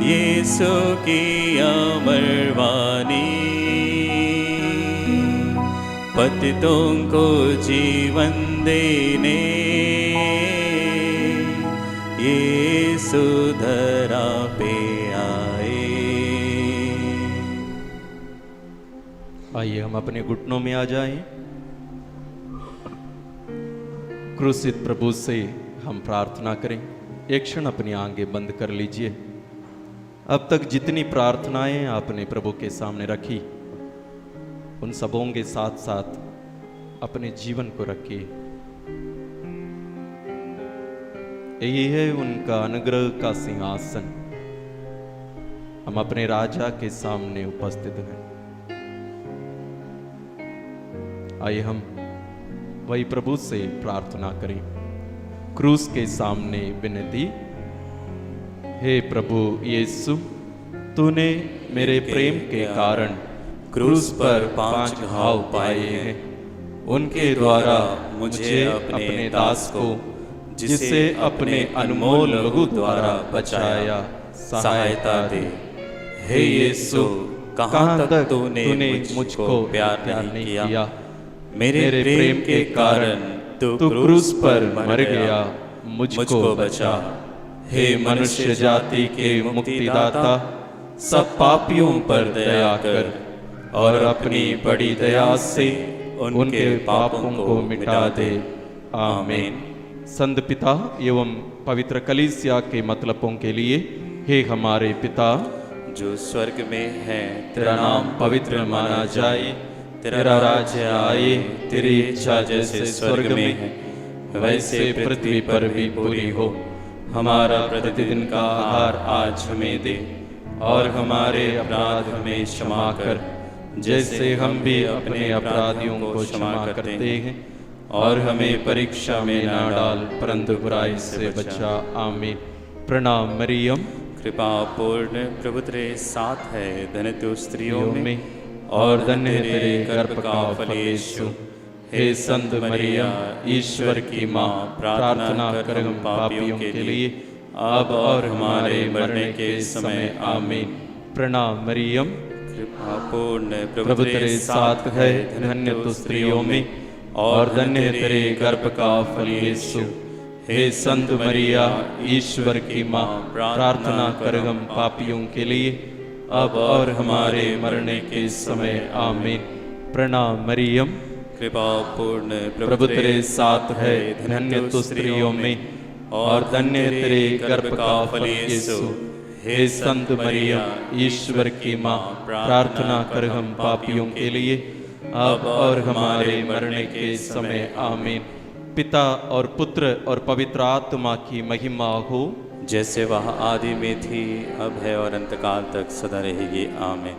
यीशु की अमर वाणी। पतितों को जीवन देने यीशु धरा पे आए। आइए हम अपने घुटनों में आ जाएं। क्रूसित प्रभु से हम प्रार्थना करें। एक क्षण अपनी आंखें बंद कर लीजिए। अब तक जितनी प्रार्थनाएं आपने प्रभु के सामने रखी, उन सबों के साथ साथ अपने जीवन को रखिए। यही है उनका अनुग्रह का सिंहासन। हम अपने राजा के सामने उपस्थित हैं। आइए हम वही प्रभु से प्रार्थना करें। क्रूस के सामने विनती। हे प्रभु यीशु, तूने मेरे प्रेम के कारण क्रूस पर 5 घाव पाए हैं। उनके द्वारा मुझे अपने दास को, जिसे अपने अनमोल लहू द्वारा बचाया, सहायता दे। हे यीशु, कहाँ तक तूने मुझको प्यार नहीं किया? मेरे प्रेम के कारण तू क्रूस पर मर गया, मुझको बचा। हे मनुष्य जाति के मुक्तिदाता, सब पापियों पर दया कर और अपनी बड़ी दया से उनके पापों को मिटा दे। आमीन। संत पिता एवं पवित्र कलीसिया के मतलबों के लिए, हे हमारे पिता जो स्वर्ग में है, तेरा नाम पवित्र माना जाए, तेरा राज्य आए, तेरी इच्छा जैसे स्वर्ग में है वैसे पृथ्वी पर भी पूरी हो। हमारा प्रतिदिन का आहार आज हमें दे, और हमारे अपराध हमें क्षमा कर, जैसे हम भी अपने अपराधियों को क्षमा करते हैं। और हमें परीक्षा में ना डाल, परंतु बुराई से बचा। आमीन। प्रणाम मरियम, कृपा पूर्ण, प्रभु तेरे साथ है, धन्य तू स्त्रियों में और धन्य है तेरे गर्भ का फल यीशु। हे संत मरिया, ईश्वर की माँ, प्रार्थना कर हम पापियों के लिए, अब और हमारे मरने के समय। आमीन। प्रणाम मरियम, कृपा पूर्ण, प्रभु तेरे साथ है, धन्य तू स्त्रियों में और धन्य है तेरे गर्भ का फल यीशु। हे संत मरिया, ईश्वर की माँ, प्रार्थना कर हम पापियों के लिए, अब और हमारे मरने के समय। आमीन। प्रणाम मरियम, कृपा पूर्ण, प्रभु तेरे साथ है, धन्य तू स्त्रियों में और धन्य है तेरे गर्भ का फल यीशु। हे संत मरिया, ईश्वर की माँ, प्रार्थना कर हम पापियों के लिए, अब और हमारे मरने के समय। आमीन। पिता और पुत्र और पवित्र आत्मा की महिमा हो, जैसे वह आदि में थी, अब है और अंतकाल तक सदा रहेगी। आमीन।